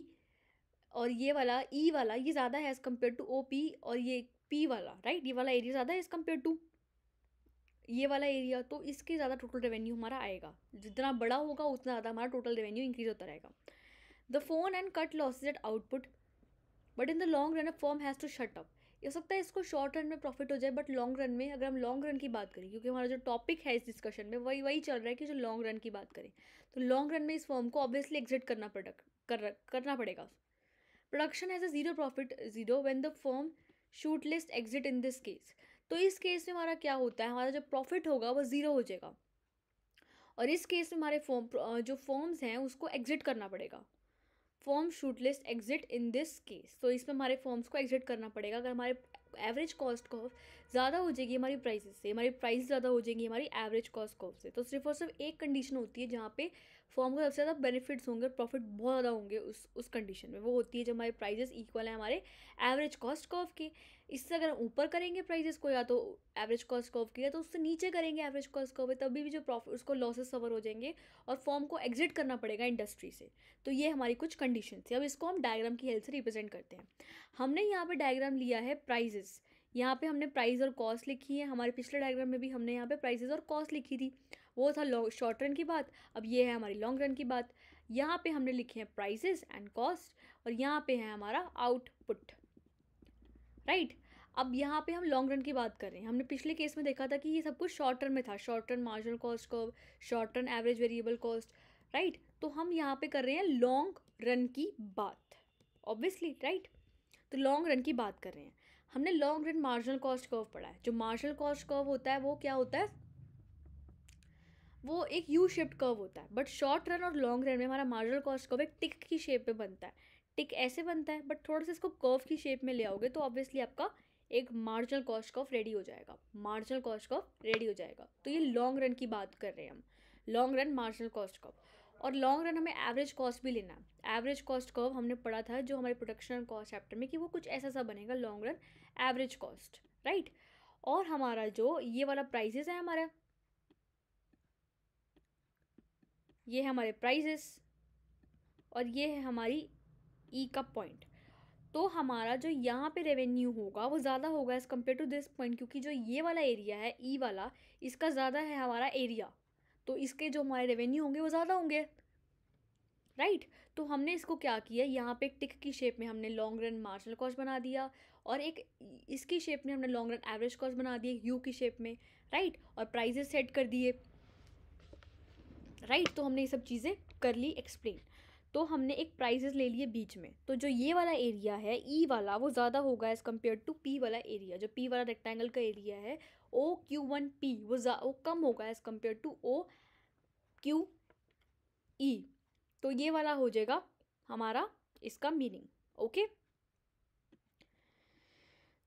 और ये वाला E वाला ये ज़्यादा है एज़ कम्पेयर टू OP और ये P वाला, राइट। ये वाला एरिया ज़्यादा है एज़ कम्पेयर टू ये वाला एरिया, तो इसके ज़्यादा टोटल रेवेन्यू हमारा आएगा। जितना बड़ा होगा उतना ज़्यादा हमारा टोटल रेवेन्यू इंक्रीज होता रहेगा। The phone and cut losses at output but in the long run a firm has to shut up. हो सकता है इसको शॉर्ट रन में प्रॉफिट हो जाए, बट लॉन्ग रन में अगर हम लॉन्ग रन की बात करें, क्योंकि हमारा जो टॉपिक है इस डिस्कशन में वही चल रहा है कि जो लॉन्ग रन की बात करें, तो लॉन्ग रन में इस फर्म को ऑब्वियसली एग्जिट करना पड़ेगा। Production has a zero profit zero when the firm shoot list exit in this case. तो इस केस में हमारा क्या होता है, हमारा जो प्रॉफिट होगा वो ज़ीरो हो जाएगा, और इस केस में हमारे जो फर्म्स हैं उसको एग्जिट करना पड़ेगा। Form shoot list exit in this case, तो इसमें हमारे फॉर्म्स को एग्जिट करना पड़ेगा। अगर हमारे एवरेज कॉस्ट कर्व ज़्यादा हो जाएगी हमारी प्राइसेस से, हमारी प्राइस ज़्यादा हो जाएंगी हमारी एवरेज कॉस्ट कर्व से, तो सिर्फ और सिर्फ एक कंडीशन होती है जहाँ पे फॉर्म को सबसे ज़्यादा बेनिफिट्स होंगे और प्रॉफिट बहुत ज़्यादा होंगे उस कंडीशन में। वो होती है जब हमारे प्राइजेस इक्वल है हमारे एवरेज कॉस्ट कर्व के। इससे अगर हम ऊपर करेंगे प्राइजेस को, या तो एवरेज कॉस्ट कर्व की, या तो उससे नीचे करेंगे एवरेज कॉस्ट कर्व, तभी भी जो प्रॉफिट उसको लॉसेस सफर हो जाएंगे और फॉर्म को एग्जिट करना पड़ेगा इंडस्ट्री से। तो ये हमारी कुछ कंडीशन थी। अब इसको हम डायग्राम की हेल्प से रिप्रेजेंट करते हैं। हमने यहाँ पे डायग्राम लिया है प्राइजेस, यहाँ पे हमने प्राइस और कॉस्ट लिखी है। हमारे पिछले डायग्राम में भी हमने यहाँ पे प्राइसेस और कॉस्ट लिखी थी, वो था शॉर्ट रन की बात। अब ये है हमारी लॉन्ग रन की बात। यहाँ पे हमने लिखे हैं प्राइसेस एंड कॉस्ट, और यहाँ पे है हमारा आउटपुट, राइट। अब यहाँ पे हम लॉन्ग रन की बात कर रहे हैं। हमने पिछले केस में देखा था कि ये सब कुछ शॉर्ट रन में था, short run marginal cost curve, short run average variable cost, right. तो हम यहाँ पे कर रहे हैं लॉन्ग रन की बात, ऑब्वियसली, राइट। तो लॉन्ग रन की बात कर रहे हैं। हमने long run marginal cost curve पढ़ा है। जो मार्जिनल कॉस्ट कर्व होता है वो क्या होता है, वो एक यू शेप्ड कर्व होता है। बट शॉर्ट रन और लॉन्ग रन में हमारा मार्जिनल कॉस्ट कर्व एक टिक की शेप में बनता है। टिक ऐसे बनता है, बट थोड़ा सा इसको कर्व की शेप में ले आओगे तो ऑब्वियसली आपका एक मार्जिनल कॉस्ट कर्व रेडी हो जाएगा, मार्जिनल कॉस्ट कर्व रेडी हो जाएगा। तो ये लॉन्ग रन की बात कर रहे हैं हम, long run marginal cost curve. और लॉन्ग रन हमें एवरेज कॉस्ट भी लेना है। एवरेज कॉस्ट कर्व हमने पढ़ा था जो हमारे प्रोडक्शन कॉस्ट चैप्टर में, कि वो कुछ ऐसा सा बनेगा long run average cost, right. और हमारा जो ये वाला प्राइसेस है हमारा, ये है हमारे प्राइसेस और ये है हमारी ई का पॉइंट। तो हमारा जो यहाँ पे रेवेन्यू होगा वो ज़्यादा होगा as compare to this point, क्योंकि जो ये वाला एरिया है ई वाला, इसका ज़्यादा है हमारा एरिया, तो इसके जो हमारे रेवेन्यू होंगे वो ज़्यादा होंगे, राइट। तो हमने इसको क्या किया, यहाँ पे एक टिक की शेप में हमने लॉन्ग रन मार्जिनल कॉस्ट बना दिया, और एक इसकी शेप में हमने लॉन्ग रन एवरेज कॉस्ट बना दिया यू की शेप में, राइट। और प्राइजेस सेट कर दिए, राइट। तो हमने ये सब चीज़ें कर ली एक्सप्लेन। तो हमने एक प्राइजेस ले लिए बीच में, तो जो ये वाला एरिया है ई वाला वो ज़्यादा होगा एज़ कम्पेयर टू पी वाला एरिया। जो पी वाला रेक्टेंगल का एरिया है OQ1P वो कम होगा एज़ कम्पेयर टू OQE। तो ये वाला हो जाएगा हमारा इसका मीनिंग, ओके।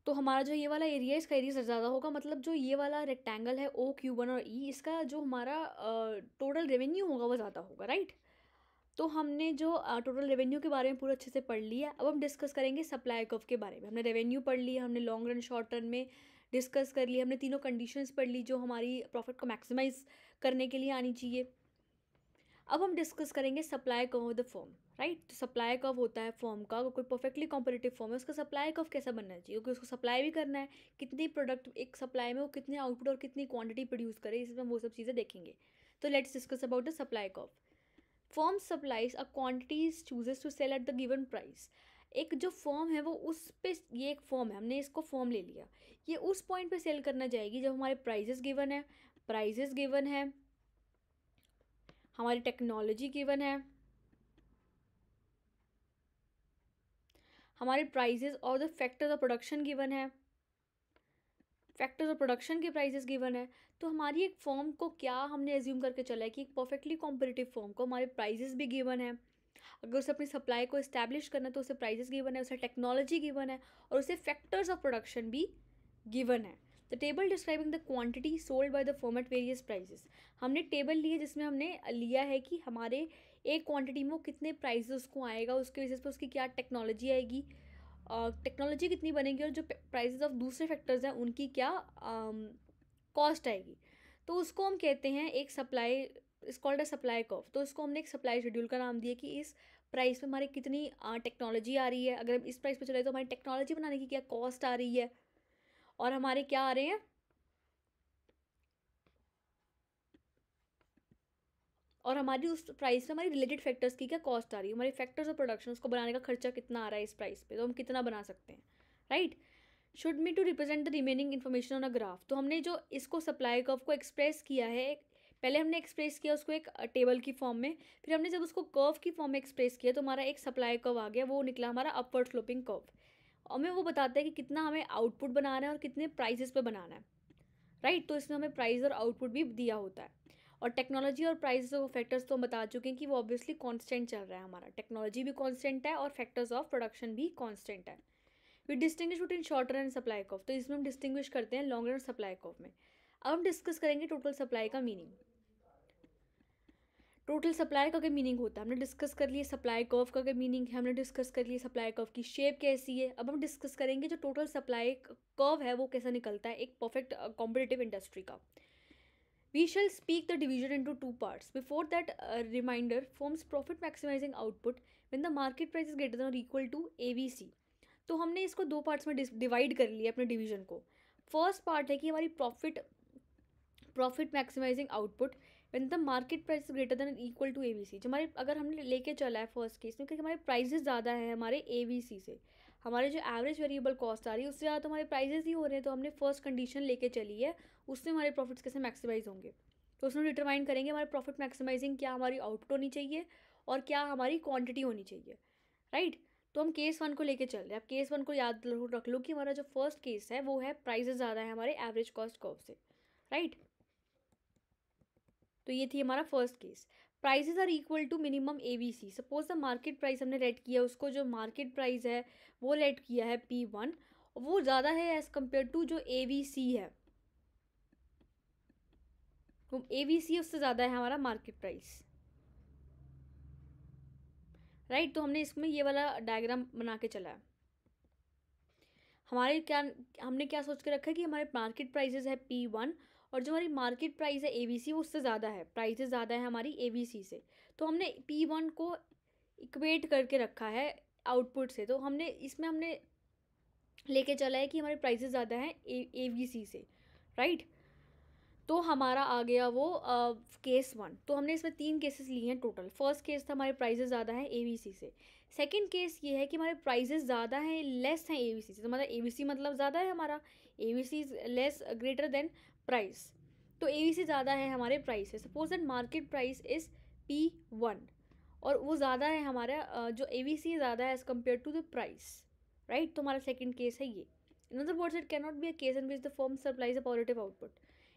तो हमारा जो ये वाला एरिया है इसका एरिया ज़्यादा होगा, मतलब जो ये वाला रेक्टेंगल है OQ1 और E, इसका जो हमारा टोटल रेवेन्यू होगा वो ज़्यादा होगा, राइट। तो हमने जो टोटल रेवेन्यू के बारे में पूरा अच्छे से पढ़ लिया। अब हम डिस्कस करेंगे सप्लाई कर्व के बारे में। हमने रेवेन्यू पढ़ लिया, हमने लॉन्ग रन शॉर्ट रन में डिस्कस कर लिया, हमने तीनों कंडीशंस पढ़ ली जो हमारी प्रॉफिट को मैक्सिमाइज करने के लिए आनी चाहिए। अब हम डिस्कस करेंगे supply curve of the firm, right. तो सप्लाई कर्व होता है फर्म का, अगर कोई परफेक्टली कॉम्पिटिटिव फर्म है उसका सप्लाई कर्व कैसा बनना चाहिए, क्योंकि उसको सप्लाई भी करना है, कितनी प्रोडक्ट एक सप्लाई में वो कितने आउटपुट और कितनी क्वांटिटी प्रोड्यूस करे, इसमें वो सब चीज़ें देखेंगे। तो let's discuss about the supply curve. Firm supplies a quantities chooses to sell at the given price. एक जो फर्म है वो उस पे, ये एक फर्म है, हमने इसको फर्म ले लिया, ये उस पॉइंट पे सेल करना जाएगी जब हमारे प्राइजेस गिवन है, प्राइजेस गिवन है, हमारी टेक्नोलॉजी गिवन है, हमारे प्राइजेस और the factors of production given है, फैक्टर्स ऑफ प्रोडक्शन के प्राइजेस गिवन है। तो हमारी एक फॉर्म को क्या हमने एज्यूम करके चला है कि एक परफेक्टली कॉम्पिटिटिव फॉर्म को हमारे प्राइजेस भी गिवन है, अगर उसे अपनी सप्लाई को इस्टेब्लिश करना है तो उसे प्राइजेस गिवन है, उसे टेक्नोलॉजी गिवन है और उसे फैक्टर्स ऑफ प्रोडक्शन भी गिवन है। The table describing the quantity sold by the firm at various prices. हमने टेबल ली है जिसमें हमने लिया है कि हमारे एक क्वांटिटी में वो कितने प्राइजेस उसको आएगा, उसके बेसिस पे उसकी क्या टेक्नोलॉजी आएगी, टेक्नोलॉजी कितनी बनेगी और जो प्राइजेस ऑफ दूसरे फैक्टर्स हैं उनकी क्या कॉस्ट आएगी। तो उसको हम कहते हैं एक सप्लाई, इस कॉल्ड अ सप्लाई कर्व। तो इसको हमने एक सप्लाई शेड्यूल का नाम दिया कि इस प्राइस पे हमारी कितनी टेक्नोलॉजी आ रही है, अगर हम इस प्राइस पे चले तो हमारी टेक्नोलॉजी बनाने की क्या कॉस्ट आ रही है और हमारे क्या आ रहे हैं, और हमारी उस प्राइस पे हमारी रिलेटेड फैक्टर्स की क्या कॉस्ट आ रही है, हमारे फैक्टर्स ऑफ प्रोडक्शन उसको बनाने का खर्चा कितना आ रहा है इस प्राइस पे, तो हम कितना बना सकते हैं, right. Should me to represent the remaining information on a graph. तो हमने जो इसको सप्लाई कर्व को एक्सप्रेस किया है, पहले हमने एक्सप्रेस किया उसको एक टेबल की फॉर्म में, फिर हमने जब उसको कर्व की फॉर्म में एक्सप्रेस किया तो हमारा एक सप्लाई कर्व आ गया, वो निकला हमारा अपवर्ड स्लोपिंग कर्व। हमें वो बताता है कि कितना हमें आउटपुट बनाना है और कितने प्राइजेस पे बनाना है, राइट। तो इसमें हमें प्राइस और आउटपुट भी दिया होता है। और टेक्नोलॉजी और प्राइस ऑफ फैक्टर्स तो हम बता चुके हैं कि वो ऑब्वियसली कांस्टेंट चल रहा है, हमारा टेक्नोलॉजी भी कांस्टेंट है और फैक्टर्स ऑफ प्रोडक्शन भी कांस्टेंट है। We distinguish between short run and supply curve. तो इसमें हम डिस्टिंग्विश करते हैं लॉन्ग रन और सप्लाई कर्व में। अब हम डिस्कस करेंगे टोटल सप्लाई का मीनिंग। टोटल सप्लाई का क्या मीनिंग होता है, हमने डिस्कस कर लिया सप्लाई कर्व का क्या मीनिंग है, हमने डिस्कस कर लिया सप्लाई कर्व की शेप कैसी है। अब हम डिस्कस करेंगे जो टोटल सप्लाई कर्व है वो कैसा निकलता है एक परफेक्ट कॉम्पिटिटिव इंडस्ट्री का। We shall speak the division into two parts. Before that, a reminder forms profit maximizing output when the market price is greater than or equal to AVC. तो हमने इसको दो पार्ट्स में divide कर लिया अपने division को। फर्स्ट पार्ट है कि हमारी profit maximizing output when the market price is greater than equal to AVC. जो हमारे अगर हमने लेके चला है फर्स्ट केस में कि हमारे प्राइजेस ज़्यादा है हमारे एवीसी से, हमारे जो एवरेज वेरिएबल कॉस्ट आ रही है उससे ज़्यादा तो हमारे प्राइजेस ही हो रहे हैं, तो हमने फर्स्ट कंडीशन लेके चली है, उसमें हमारे प्रॉफिट्स कैसे मैक्सिमाइज होंगे। तो उसमें डिटरमाइन करेंगे हमारे प्रॉफिट मैक्सिमाइजिंग क्या हमारी आउटपुट होनी चाहिए और क्या हमारी क्वांटिटी होनी चाहिए, राइट। तो हम केस वन को लेके चल रहे हैं। अब केस वन को याद रख लो कि हमारा जो फर्स्ट केस है वो है प्राइजेस ज़्यादा है हमारे एवरेज कॉस्ट कर्व से, राइट। तो ये थी हमारा first case. Prices are equal to minimum AVC. Suppose the market price हमने रेट किया, उसको जो मार्केट प्राइस है वो रेट किया है P1, वो ज़्यादा है एज़ कम्पेयर टू जो एवीसी है, तो एवीसी उससे ज़्यादा है हमारा मार्केट प्राइस, राइट। तो हमने इसमें ये वाला डायग्राम बना के चला है। हमने क्या सोच के रखा है कि हमारे मार्केट प्राइसेस है P1 और जो हमारी मार्केट प्राइस है एवीसी वो उससे ज़्यादा है, प्राइसेस ज़्यादा है हमारी एवीसी से। तो हमने P1 को इक्वेट करके रखा है आउटपुट से, तो हमने लेके चला है कि हमारे प्राइसेस ज़्यादा हैं एवीसी से, राइट। तो हमारा आ गया वो केस वन। तो हमने इसमें 3 केसेस लिए हैं टोटल। फर्स्ट केस था हमारे प्राइसेस ज़्यादा हैं एवीसी से। सेकंड केस ये है कि हमारे प्राइसेस ज़्यादा हैं लेस हैं एवीसी से, तो मतलब एवीसी मतलब ज़्यादा है हमारा, AVC is less greater than price, तो एवीसी ज़्यादा है हमारे प्राइस से। Suppose that market price is P1 और वो ज़्यादा है हमारा जो एवीसी ज़्यादा है as compare to the price, right. तो हमारा सेकेंड केस है ये। In other words it can not be a case in which the firm supplies a positive output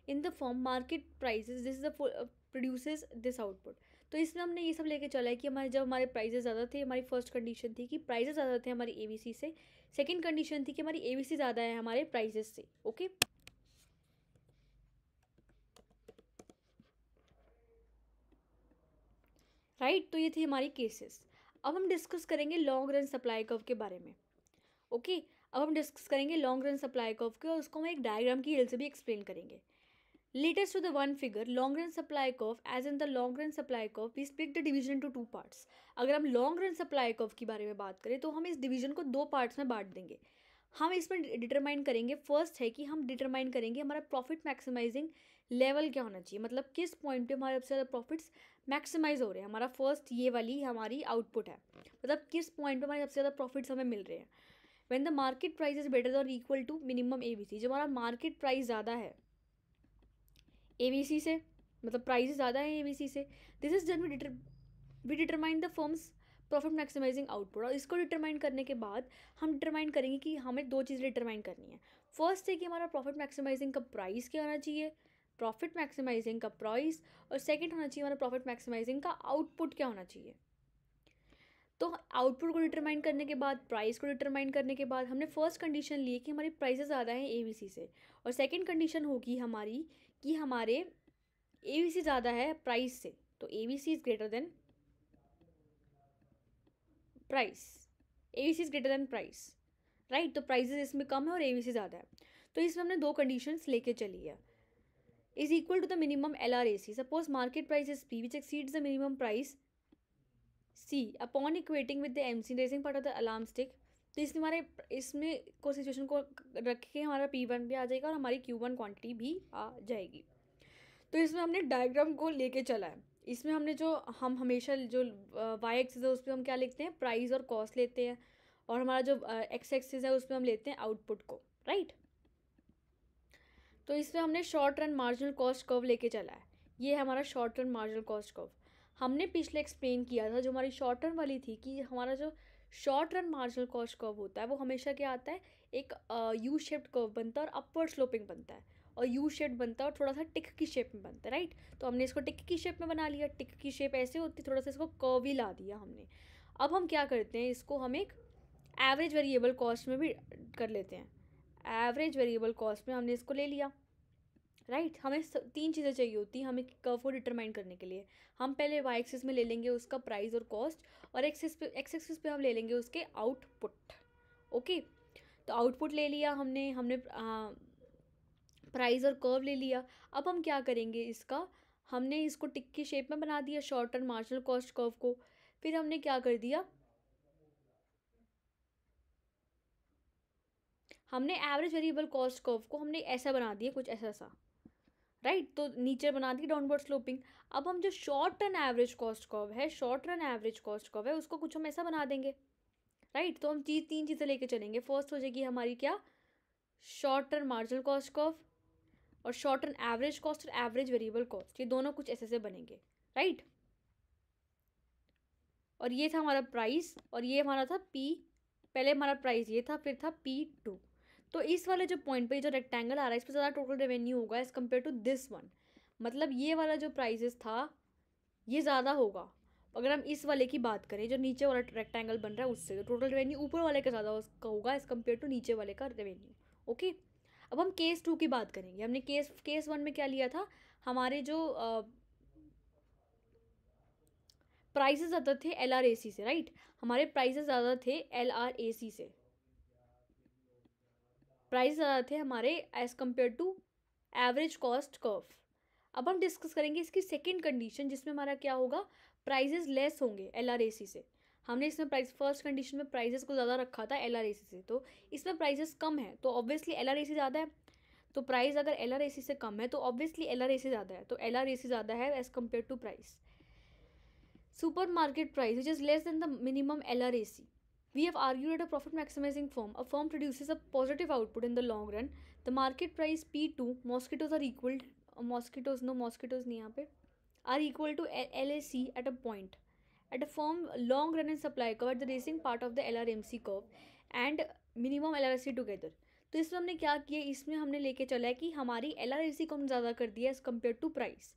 in the form market prices this is the produces this output. तो इसमें हमने ये सब लेके चला है कि जब हमारे प्राइसेस ज़्यादा थे, हमारी फर्स्ट कंडीशन थी कि प्राइसेस ज़्यादा थे हमारी एवीसी से, सेकंड कंडीशन थी कि हमारी एवीसी ज़्यादा है हमारे प्राइसेस से, ओके। राइट, तो ये थी हमारी केसेस। अब हम डिस्कस करेंगे लॉन्ग रन सप्लाई कर्व के बारे में, ओके। अब हम डिस्कस करेंगे लॉन्ग रन सप्लाई कर्व के और उसको हम एक डायग्राम की हेल्प से भी एक्सप्लेन करेंगे। Latest to the one figure, long run supply curve. As in the long run supply curve, we split the division into two parts. अगर हम long run supply curve की बारे में बात करें तो हम इस डिवीजन को 2 पार्ट्स में बांट देंगे। हम इसमें डिटरमाइन करेंगे, फर्स्ट है कि हम डिटरमाइन करेंगे हमारा प्रॉफिट मैक्सिमाइजिंग लेवल क्या होना चाहिए, मतलब किस पॉइंट पे हमारे सबसे ज़्यादा प्रॉफिट्स मैक्सिमाइज हो रहे हैं। हमारा फर्स्ट ये वाली हमारी आउटपुट है, मतलब किस पॉइंट पे हमारे सबसे ज़्यादा प्रॉफिट्स हमें मिल रहे हैं। When the market price is better और इक्वल टू मिनिमम एवीसी, जब हमारा मार्केट प्राइस ज़्यादा है एवीसी से, मतलब प्राइस ज़्यादा है ABC से। This is when we determine the firm's profit maximizing output. और इसको डिटरमाइन करने के बाद हम डिटरमाइन करेंगे कि हमें दो चीज़ें डिटरमाइन करनी है। फर्स्ट है कि हमारा प्रॉफिट मैक्सिमाइजिंग का प्राइस क्या होना चाहिए, प्रॉफिट मैक्सिमाइजिंग का प्राइस, और सेकंड होना चाहिए हमारा प्रॉफिट मैक्सिमाइजिंग का आउटपुट क्या होना चाहिए। तो आउटपुट को डिटरमाइन करने के बाद, प्राइस को डिटरमाइन करने के बाद, हमने फर्स्ट कंडीशन ली कि हमारी प्राइसेस ज़्यादा हैं ABC से, और सेकंड कंडीशन होगी हमारी कि हमारे ABC ज़्यादा है प्राइस से, तो ABC is greater than price, ABC is greater than price, right. तो प्राइसेस इसमें कम है और ABC ज़्यादा है, तो इसमें हमने दो कंडीशंस लेके चली है। Is equal to the minimum LRAC, suppose market price is P which exceeds the minimum price C upon equating with the MC raising part of the alarm stick. तो इसमें हमारे इसमें को सिचुएशन को रख के हमारा P1 भी आ जाएगा और हमारी Q1 क्वांटिटी भी आ जाएगी। तो इसमें हमने डायग्राम को लेके चला है। इसमें हमने जो हम हमेशा जो y एक्सिस है उस पर हम क्या लिखते हैं, प्राइस और कॉस्ट लेते हैं, और हमारा जो x एक्सिस है उस पर हम लेते हैं आउटपुट को, राइट। तो इसमें हमने short run marginal cost curve लेके चला है। ये है हमारा short run marginal cost curve. हमने पिछले एक्सप्लेन किया था जो हमारी शॉर्ट रन वाली थी कि हमारा जो short run marginal cost curve होता है वो हमेशा क्या आता है, एक यू शेप्ड कर्व बनता है और अपवर्ड स्लोपिंग बनता है, और यू शेप बनता है और थोड़ा सा टिक की शेप में बनता है, राइट। तो हमने इसको टिक की शेप में बना लिया, टिक की शेप ऐसे होती, थोड़ा सा इसको कर्व ही ला दिया हमने। अब हम क्या करते हैं, इसको हम एक एवरेज वेरिएबल कॉस्ट में भी कर लेते हैं। एवरेज वेरिएबल कॉस्ट में हमने इसको ले लिया, राइट। हमें तीन चीज़ें चाहिए होती हैं हमें कर्व को डिटरमाइन करने के लिए। हम पहले y एक्सिस में ले लेंगे उसका प्राइस और कॉस्ट, और x एक्सिस पे हम ले लेंगे उसके आउटपुट। ओके, तो आउटपुट ले लिया हमने प्राइस और कर्व ले लिया। अब हम क्या करेंगे, इसका हमने इसको टिक की शेप में बना दिया short term marginal cost curve को। फिर हमने क्या कर दिया, हमने एवरेज वेरिएबल कॉस्ट कर्व को हमने ऐसा बना दिया, कुछ ऐसा सा, राइट। तो नीचे बना दी डाउनवर्ड स्लोपिंग। अब हम जो short run average cost curve है, short run average cost curve है, उसको कुछ हम ऐसा बना देंगे, राइट। तो हम तीन चीज़ें लेके चलेंगे। फर्स्ट हो जाएगी हमारी क्या, short run marginal cost curve, और शॉर्ट रन एवरेज कॉस्ट और एवरेज वेरिएबल कॉस्ट, ये दोनों कुछ ऐसे से बनेंगे, राइट। और ये था हमारा प्राइस, और ये हमारा था P, पहले हमारा प्राइस ये था, फिर था P2। तो इस वाले जो पॉइंट पे जो रेक्टेंगल आ रहा है इस पर ज़्यादा टोटल रेवेन्यू होगा as compare to this one. मतलब ये वाला जो प्राइजेस था ये ज़्यादा होगा अगर हम इस वाले की बात करें, जो नीचे वाला रेक्टेंगल बन रहा है उससे, तो टोटल रेवेन्यू ऊपर वाले का ज़्यादा होगा एज़ कम्पेयर टू नीचे वाले का रेवेन्यू। ओके, अब हम केस 2 की बात करेंगे। हमने केस 1 में क्या लिया था, हमारे जो प्राइसेस ज़्यादा थे LRAC से, राइट। हमारे प्राइसेस ज़्यादा थे LRAC से, प्राइस ज़्यादा थे हमारे as compare to average cost curve. अब हम डिस्कस करेंगे इसकी सेकंड कंडीशन, जिसमें हमारा क्या होगा, प्राइजेस लेस होंगे LRAC से। हमने इसमें प्राइस फर्स्ट कंडीशन में प्राइजेस को ज़्यादा रखा था LRAC से, तो इसमें प्राइजेस कम है तो ऑब्वियसली LRAC ज़्यादा है। तो प्राइस अगर LRAC से कम है तो ऑब्वियसली LRAC ज़्यादा है, तो LRAC ज़्यादा है as compare to price. Supermarket price which is less than the minimum LRAC. We have argued that a profit maximizing firm, a firm produces a positive output in the long run. The market price P2, mosquitoes are equal, mosquitoes नहीं यहाँ पे, are equal to LAC at a point. At a firm long run and supply curve at the racing part of the LRMC curve and minimum LRC together. तो इसमें हमने क्या किया, इसमें हमने लेके चला है कि हमारी LRAC को हम ज़्यादा कर दिया एज़ कम्पेयर टू प्राइस।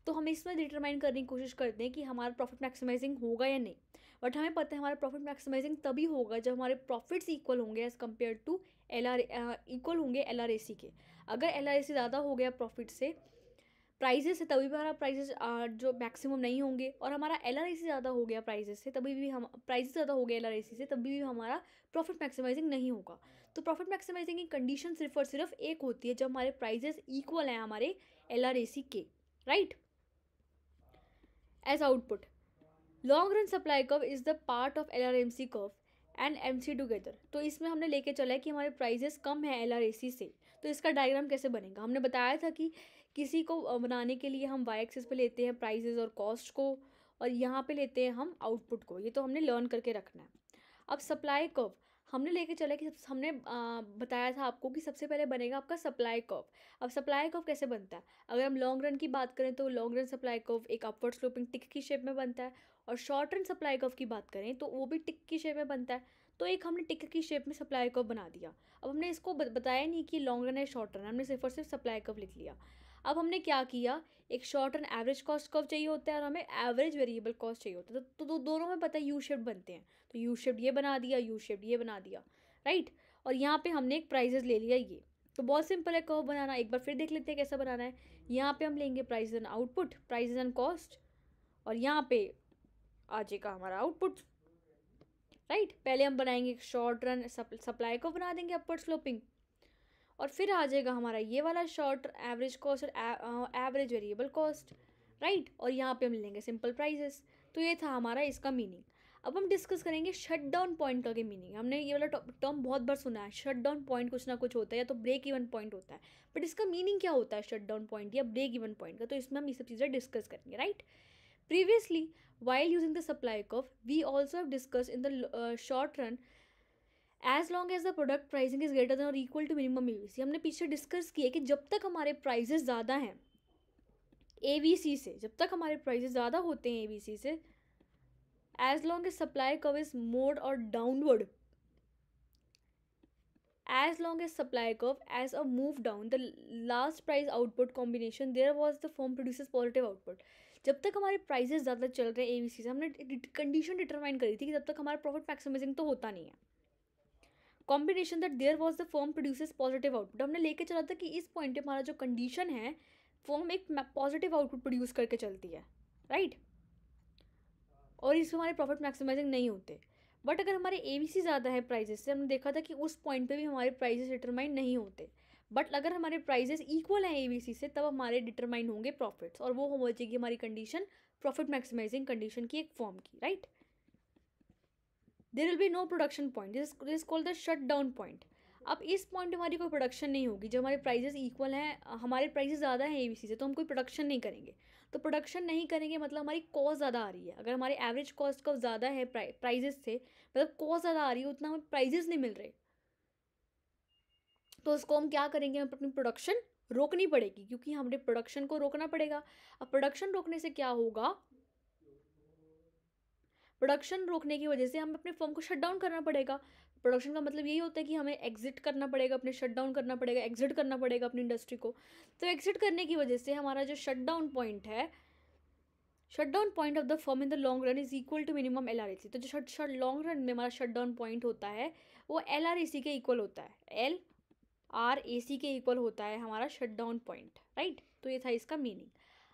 तो हम इसमें डिटरमाइन करने की कोशिश करते हैं कि हमारा प्रॉफिट मैक्सिमाइजिंग होगा या नहीं। बट हमें पता है हमारा प्रॉफिट मैक्सिमाइजिंग तभी होगा जब हमारे प्रॉफिट्स इक्वल होंगे एज़ कम्पेयर टू इक्वल होंगे LRAC के। अगर LRAC ज़्यादा हो गया प्रॉफिट से, प्राइजेस से, तभी भी हमारा प्राइजेस जो मैक्सिमम नहीं होंगे, और हमारा LRAC ज़्यादा हो गया प्राइजेस से, तभी भी हम प्राइजेस ज़्यादा हो गया LRAC से, तभी भी हमारा प्रॉफिट मैक्सिमाइजिंग नहीं होगा। तो प्रॉफिट मैक्सिमाइजिंग की कंडीशन सिर्फ और सिर्फ एक होती है जब हमारे प्राइजेस इक्वल हैं हमारे LRAC के, right. As output, long run supply curve is the part of LRMC curve and MC together. तो इसमें हमने लेके चला है कि हमारे प्राइजेस कम है LRAC से, तो इसका डायग्राम कैसे बनेगा। हमने बताया था कि किसी को बनाने के लिए हम y एक्सिस पे लेते हैं प्राइजेस और कॉस्ट को, और यहाँ पे लेते हैं हम आउटपुट को। ये तो हमने लर्न करके रखना है। अब सप्लाई कर्व, हमने लेके चला कि हमने बताया था आपको कि सबसे पहले बनेगा आपका सप्लाई कर्व। अब सप्लाई कर्व कैसे बनता है, अगर हम लॉन्ग रन की बात करें तो लॉन्ग रन सप्लाई कर्व एक अपवर्ड स्लोपिंग टिक की शेप में बनता है, और शॉर्ट रन सप्लाई कर्व की बात करें तो वो भी टिक की शेप में बनता है। तो एक हमने टिक की शेप में सप्लाई कर्व बना दिया। अब हमने इसको बताया नहीं कि लॉन्ग रन है शॉर्ट रन, हमने सिर्फ और सिर्फ सप्लाई कर्व लिख लिया। अब हमने क्या किया, एक short run average cost curve चाहिए होता है और हमें एवरेज वेरिएबल कॉस्ट चाहिए होता है, तो दोनों में पता है यू शेप्ड बनते हैं, तो यू शेप्ड ये बना दिया, यू शेप्ड ये बना दिया, राइट। और यहाँ पे हमने एक प्राइजेस ले लिया ये, तो बहुत सिंपल है कर्व बनाना। एक बार फिर देख लेते हैं कैसा बनाना है। यहाँ पे हम लेंगे price and output, price and cost, और यहाँ पे आ जाएगा हमारा आउटपुट, राइट। पहले हम बनाएंगे एक शॉर्ट रन सप्लाई को बना देंगे अपवर्ड स्लोपिंग, और फिर आ जाएगा हमारा ये वाला शॉर्ट एवरेज कॉस्ट और एवरेज वेरिएबल कॉस्ट, राइट। और यहाँ पे हम लेंगे सिंपल प्राइजेस। तो ये था हमारा इसका मीनिंग। अब हम डिस्कस करेंगे शट डाउन पॉइंट का मीनिंग। हमने ये वाला टर्म बहुत बार सुना है, शट डाउन पॉइंट कुछ ना कुछ होता है, या तो ब्रेक इवन पॉइंट होता है, बट इसका मीनिंग क्या होता है शट डाउन पॉइंट या ब्रेक इवन पॉइंट का, तो इसमें हम ये सब चीज़ें डिस्कस करेंगे, right. Previously, while using the supply curve, we also have discussed in the short run, as long as the product pricing is greater than or equal to minimum AVC, हमने पीछे डिस्कस किया कि जब तक हमारे prices ज़्यादा हैं AVC से, जब तक हमारे प्राइजेस ज़्यादा होते हैं AVC से, as long as supply curve is more or downward, as long as supply curve as a move down, the last price output combination there was the firm produces positive output. जब तक हमारे prices ज़्यादा चल रहे हैं AVC से, हमने condition determine करी थी कि जब तक हमारा प्रॉफिट मैक्सिमाइजिंग तो होता नहीं है, combination that there was the firm produces positive output. हमने लेके चला था कि इस पॉइंट पे हमारा जो कंडीशन है, फर्म एक पॉजिटिव आउटपुट प्रोड्यूस करके चलती है, राइट, और इसमें हमारे प्रॉफिट मैक्सिमाइजिंग नहीं होते। बट अगर हमारे एवीसी ज़्यादा है प्राइजेस से, हमने देखा था कि उस पॉइंट पे भी हमारे प्राइजेस डिटरमाइन नहीं होते। बट अगर हमारे प्राइजेस इक्वल हैं एवीसी से, तब हमारे डिटरमाइन होंगे प्रॉफिट्स, और वो हो जाएगी हमारी कंडीशन प्रॉफिट मैक्सिमाइजिंग कंडीशन की एक फॉर्म की, right. There will be no production point, this called the shut down point. अब इस पॉइंट हमारी कोई प्रोडक्शन नहीं होगी। जब हमारे प्राइजेस इक्वल हैं, हमारे प्राइजेस ज़्यादा हैं एवीसी से, तो हम कोई प्रोडक्शन नहीं करेंगे। तो प्रोडक्शन नहीं करेंगे मतलब हमारी कॉस्ट ज़्यादा आ रही है। अगर हमारे एवरेज कॉस्ट का ज़्यादा है प्राइजेस से, मतलब कॉस्ट ज़्यादा आ रही है, उतना हमें प्राइजेस नहीं मिल रहे, तो उसको हम क्या करेंगे, हम अपनी प्रोडक्शन रोकनी पड़ेगी, क्योंकि हमें प्रोडक्शन को रोकना पड़ेगा। अब प्रोडक्शन रोकने से क्या होगा, प्रोडक्शन रोकने की वजह से हमें अपने फर्म को शट डाउन करना पड़ेगा। प्रोडक्शन का मतलब यही होता है कि हमें एग्जिट करना पड़ेगा, अपने शट डाउन करना पड़ेगा, एग्जिट करना पड़ेगा अपनी इंडस्ट्री को। तो एग्जिट करने की वजह से हमारा जो शट डाउन पॉइंट है, shut down point of the firm in the long run is equal to minimum LRAC। तो जो लॉन्ग रन में हमारा शट डाउन पॉइंट होता है वो LRAC के इक्वल होता है, LRAC के इक्वल होता है हमारा शट डाउन पॉइंट, राइट। तो ये था इसका मीनिंग।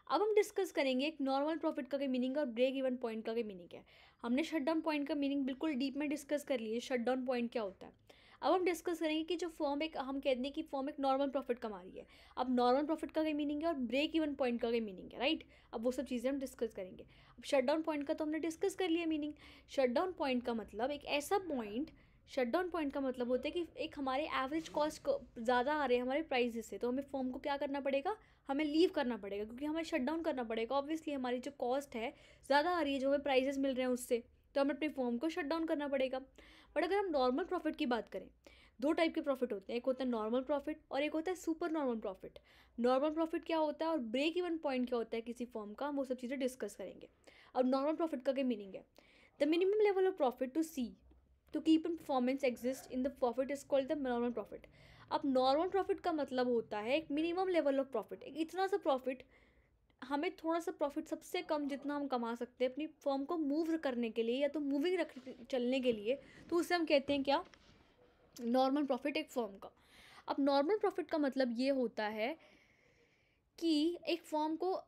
अब हम डिस्कस करेंगे एक नॉर्मल प्रॉफिट का मीनिंग और ब्रेक इवन पॉइंट का मीनिंग है। हमने शट डाउन पॉइंट का मीनिंग बिल्कुल डीप में डिस्कस कर लिए, शट डाउन पॉइंट क्या होता है। अब हम डिस्कस करेंगे कि जो फर्म एक, हम कहते हैं कि फर्म एक नॉर्मल प्रॉफिट कमा रही है। अब नॉर्मल प्रॉफिट का मीनिंग है और ब्रेक इवन पॉइंट का मीनिंग है, राइट। अब वो सब चीज़ें हम डिस्कस करेंगे। अब शट डाउन पॉइंट का तो हमने डिस्कस कर लिया मीनिंग। शट डाउन पॉइंट का मतलब एक ऐसा पॉइंट, शट डाउन पॉइंट का मतलब होता है कि एक हमारे एवरेज कॉस्ट ज़्यादा आ रहे हैं हमारे प्राइजेस से, तो हमें फर्म को क्या करना पड़ेगा, हमें लीव करना पड़ेगा, क्योंकि हमें शट डाउन करना पड़ेगा। ऑब्वियसली हमारी जो कॉस्ट है ज़्यादा आ रही है, जो हमें प्राइजेस मिल रहे हैं उससे, तो हमें अपनी फर्म को शट डाउन करना पड़ेगा। बट अगर हम नॉर्मल प्रॉफिट की बात करें, दो टाइप के प्रॉफिट होते हैं, एक होता है नॉर्मल प्रॉफिट और एक होता है super normal profit. Normal profit क्या होता है और ब्रेक इवन पॉइंट क्या होता है किसी फर्म का, हम वो सब चीज़ें डिस्कस करेंगे। अब नॉर्मल प्रॉफिट का मीनिंग है the minimum level of profit to see to keep in performance exist in the profit is called the normal profit. अब नॉर्मल प्रॉफिट का मतलब होता है एक मिनिमम लेवल ऑफ प्रॉफिट, एक इतना सा प्रॉफिट, हमें थोड़ा सा प्रॉफिट, सबसे कम जितना हम कमा सकते हैं अपनी फर्म को मूव करने के लिए या तो मूविंग रख चलने के लिए, तो उसे हम कहते हैं क्या, नॉर्मल प्रॉफिट एक फर्म का। अब नॉर्मल प्रॉफिट का मतलब ये होता है कि एक फर्म को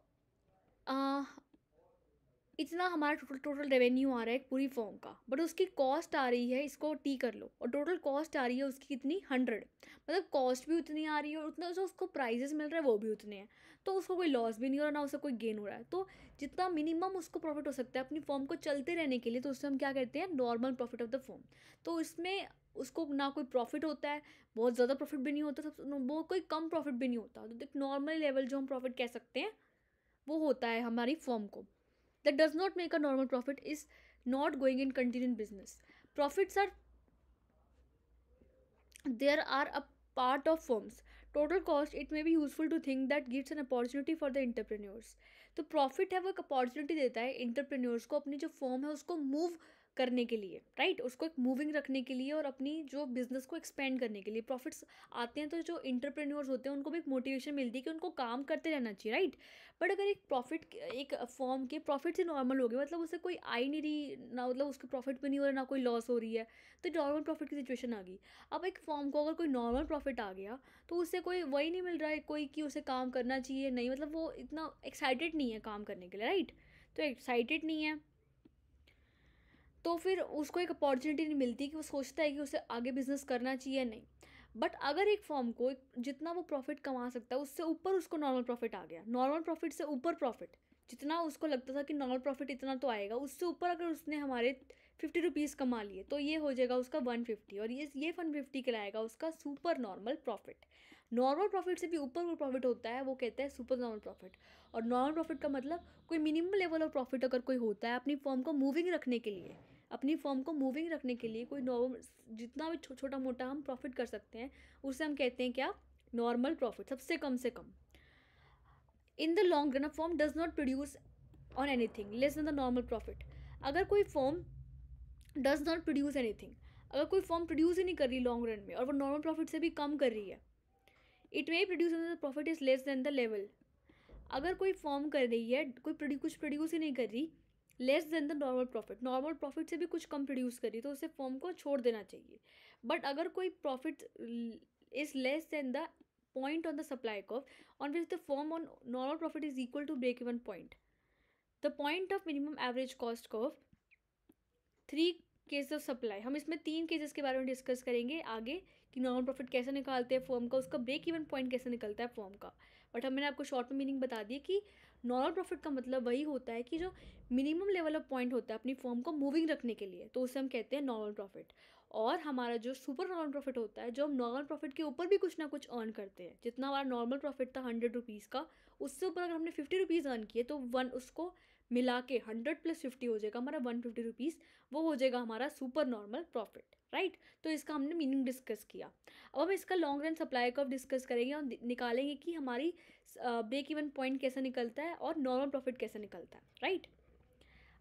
इतना हमारा टोटल रेवेन्यू आ रहा है एक पूरी फर्म का, बट उसकी कॉस्ट आ रही है, इसको टी कर लो, और टोटल कॉस्ट आ रही है उसकी कितनी 100, मतलब कॉस्ट भी उतनी आ रही है और उतना जो उसको प्राइजेस मिल रहा है वो भी उतने हैं, तो उसको कोई लॉस भी नहीं हो रहा, ना उससे कोई गेन हो रहा है। तो जितना मिनिमम उसको प्रॉफिट हो सकता है अपनी फर्म को चलते रहने के लिए, तो उससे हम क्या कहते हैं, normal profit of the firm. तो इसमें उसको ना कोई प्रॉफिट होता है, बहुत ज़्यादा प्रॉफिट भी नहीं होता, सब वो कोई कम प्रॉफिट भी नहीं होता, तो एक नॉर्मल लेवल जो हम प्रॉफिट कह सकते हैं वो होता है हमारी फर्म को। That does not make a normal profit is not going in continuing business. Profits are there are a part of firms total cost. It may be useful to think that gives an opportunity for the entrepreneurs. तो profit है वो एक opportunity देता है entrepreneurs को अपनी जो firm है उसको मूव करने के लिए, राइट, उसको एक मूविंग रखने के लिए और अपनी जो बिजनेस को एक्सपेंड करने के लिए प्रॉफिट्स आते हैं। तो जो इंटरप्रेन्योर्स होते हैं उनको भी एक मोटिवेशन मिलती है कि उनको काम करते रहना चाहिए, राइट। बट अगर एक प्रॉफिट एक फॉर्म के प्रॉफिट से नॉर्मल हो गया, मतलब उसे कोई आ ही नहीं रही ना, मतलब उसके प्रॉफिट भी नहीं हो रहा ना कोई लॉस हो रही है, तो नॉर्मल प्रॉफिट की सिचुएशन आ गई। अब एक फॉर्म को अगर कोई नॉर्मल प्रॉफिट आ गया तो उससे कोई वही नहीं मिल रहा है कोई कि उसे काम करना चाहिए नहीं, मतलब वो इतना एक्साइटेड नहीं है काम करने के लिए, राइट। तो एक्साइटेड नहीं है तो फिर उसको एक अपॉर्चुनिटी नहीं मिलती कि वो सोचता है कि उसे आगे बिजनेस करना चाहिए नहीं। बट अगर एक फॉर्म को जितना वो प्रॉफिट कमा सकता है उससे ऊपर उसको नॉर्मल प्रॉफिट आ गया, नॉर्मल प्रॉफिट से ऊपर प्रॉफिट, जितना उसको लगता था कि नॉर्मल प्रॉफिट इतना तो आएगा उससे ऊपर अगर उसने हमारे 50 रुपीज़ कमा लिए तो ये हो जाएगा उसका 150, और ये 150 कहलाएगा उसका super normal profit. Normal profit से भी ऊपर वो प्रॉफिट होता है वो कहते हैं सुपर नॉर्मल प्रॉफिट। और नॉर्मल प्रॉफिट का मतलब कोई मिनिमम लेवल ऑफ प्रॉफिट अगर कोई होता है अपनी फर्म को मूविंग रखने के लिए, अपनी फर्म को मूविंग रखने के लिए कोई नॉर्मल जितना भी छोटा मोटा हम प्रॉफिट कर सकते हैं उसे हम कहते हैं क्या, नॉर्मल प्रॉफिट, सबसे कम से कम। In the long run a firm does not produce on anything less than the normal profit. अगर कोई firm does not produce anything, अगर कोई फर्म प्रोड्यूस ही नहीं कर रही लॉन्ग रन में और वो नॉर्मल प्रॉफिट से भी कम कर रही है, it may produce the profit is less than the level. अगर कोई फॉर्म कर रही है कोई कुछ प्रोड्यूस ही नहीं कर रही, less than the normal profit, normal profit से भी कुछ कम प्रोड्यूस करी तो उसे फॉर्म को छोड़ देना चाहिए। बट अगर कोई profit is less than the point on the supply curve on which the form on normal profit is equal to break even point, the point of minimum average cost curve, 3 case of supply. हम इसमें 3 cases के बारे में discuss करेंगे आगे कि normal profit कैसे निकालते हैं फर्म का, उसका ब्रेक इवन पॉइंट कैसे निकलता है फर्म का। बट हम मैंने आपको शॉर्ट में मीनिंग बता दी कि नॉर्मल प्रॉफिट का मतलब वही होता है कि जो मिनिमम लेवल ऑफ पॉइंट होता है अपनी फर्म को मूविंग रखने के लिए, तो उसे हम कहते हैं नॉर्मल प्रॉफिट। और हमारा जो सुपर नॉर्मल प्रॉफिट होता है, जो हम नॉर्मल प्रॉफिट के ऊपर भी कुछ ना कुछ अर्न करते हैं, जितना हमारा नॉर्मल प्रॉफिट था 100 रुपीज़ का, उससे ऊपर अगर हमने 50 रुपीज़ अर्न किए तो उसको मिला के 100 + 50 हो जाएगा हमारा 150 रुपीज़, वो हो जाएगा हमारा सुपर नॉर्मल प्रॉफिट, राइट। तो इसका हमने मीनिंग डिस्कस किया। अब हम इसका long run supply curve discuss करेंगे और निकालेंगे कि हमारी ब्रेक इवन पॉइंट कैसा निकलता है और नॉर्मल प्रॉफिट कैसा निकलता है, राइट।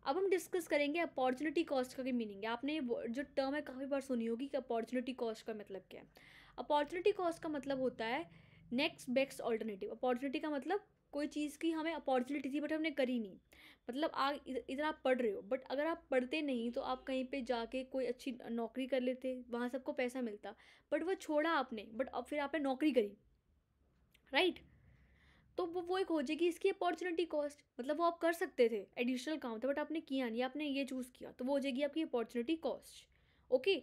अब हम डिस्कस करेंगे अपॉर्चुनिटी कॉस्ट का क्या मीनिंग है। आपने जो टर्म है काफ़ी बार सुनी होगी कि अपॉर्चुनिटी कॉस्ट का मतलब क्या है। अपॉर्चुनिटी कॉस्ट का मतलब होता है नेक्स्ट बेस्ट ऑल्टरनेटिव। अपॉर्चुनिटी का मतलब कोई चीज़ की हमें अपॉर्चुनिटी थी बट हमने करी नहीं। मतलब आप इधर आप पढ़ रहे हो बट अगर आप पढ़ते नहीं तो आप कहीं पे जाके कोई अच्छी नौकरी कर लेते, वहाँ सबको पैसा मिलता, बट वो छोड़ा आपने, बट अब फिर आपने नौकरी करी, राइट। तो वो एक हो जाएगी इसकी अपॉर्चुनिटी कॉस्ट, मतलब वो आप कर सकते थे, एडिशनल काम था बट आपने किया नहीं, आपने ये चूज़ किया, तो वो हो जाएगी आपकी अपॉर्चुनिटी कॉस्ट। ओके,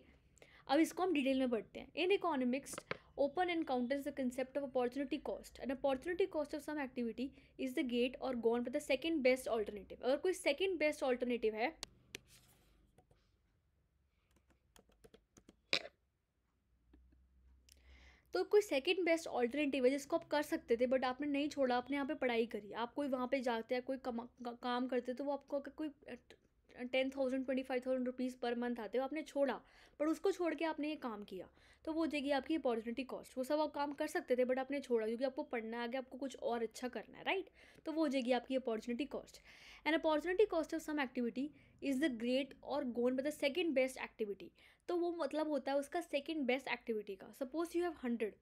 अब इसको हम डिटेल में पढ़ते हैं। In economics open encounters the concept of opportunity cost. An opportunity cost of some activity is the gate or gone by the second best alternative. अगर कोई सेकंड बेस्ट ऑल्टरनेटिव है, तो कोई सेकंड बेस्ट ऑल्टरनेटिव है जिसको आप कर सकते थे बट आपने नहीं छोड़ा, आपने यहाँ पे पढ़ाई करी, आप कोई वहाँ पे जाते हैं कोई काम करते तो वो आपको अगर कोई 10,000 25,000 रुपीज़ पर मंथ आते हो, आपने छोड़ा, पर उसको छोड़ के आपने ये काम किया, तो वो हो जाएगी आपकी अपॉर्चुनिटी कॉस्ट। वो सब आप काम कर सकते थे बट आपने छोड़ा क्योंकि आपको पढ़ना है आगे, आपको कुछ और अच्छा करना है, राइट। तो वो हो जाएगी आपकी opportunity cost. An opportunity cost of some activity is the great or gone by the second best activity. तो वो मतलब होता है उसका सेकंड बेस्ट एक्टिविटी का। Suppose you have 100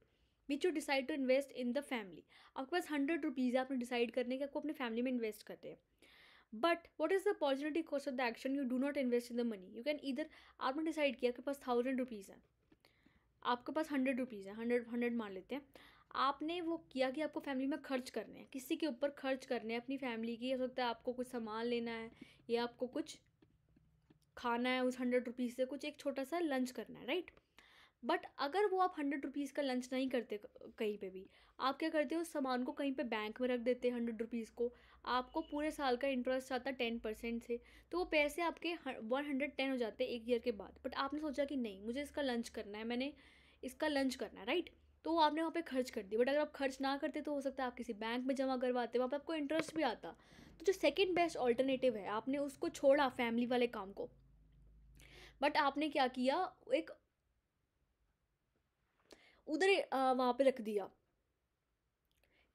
which you decide to invest in the family. आपके पास 100 rupees है, आपने डिसाइड करने के आपको अपनी फैमिली में इन्वेस्ट करते हैं, but what is the opportunity cost of the action, you do not invest in the money. You can either, आपने डिसाइड किया आपके पास 1,000 रुपीज़ है, आपके पास 100 रुपीज़ है, 100 मान लेते हैं, आपने वो किया कि आपको फैमिली में खर्च करने हैं, किसी के ऊपर खर्च करने हैं अपनी फैमिली की, हो सकता है आपको कुछ सामान लेना है या आपको कुछ खाना है, उस 100 रुपीज़ से कुछ एक छोटा सा लंच करना है, राइट। बट अगर वो आप 100 रुपीज़ का लंच नहीं करते कहीं पे भी, आप क्या करते हो, उस सामान को कहीं पे बैंक में रख देते हैं 100 रुपीज़ को, आपको पूरे साल का इंटरेस्ट आता है 10% से, तो वो पैसे आपके 110 हो जाते हैं 1 ईयर के बाद। बट आपने सोचा कि नहीं मुझे इसका लंच करना है, मैंने इसका लंच करना है, राइट। तो आपने वहाँ पे खर्च कर दिया, बट अगर आप खर्च ना करते तो हो सकता है आप किसी बैंक में जमा करवाते, वहाँ पे आपको इंटरेस्ट भी आता। तो जो सेकेंड बेस्ट ऑल्टरनेटिव है आपने उसको छोड़ा फैमिली वाले काम को, बट आपने क्या किया, एक उधर वहाँ पे रख दिया,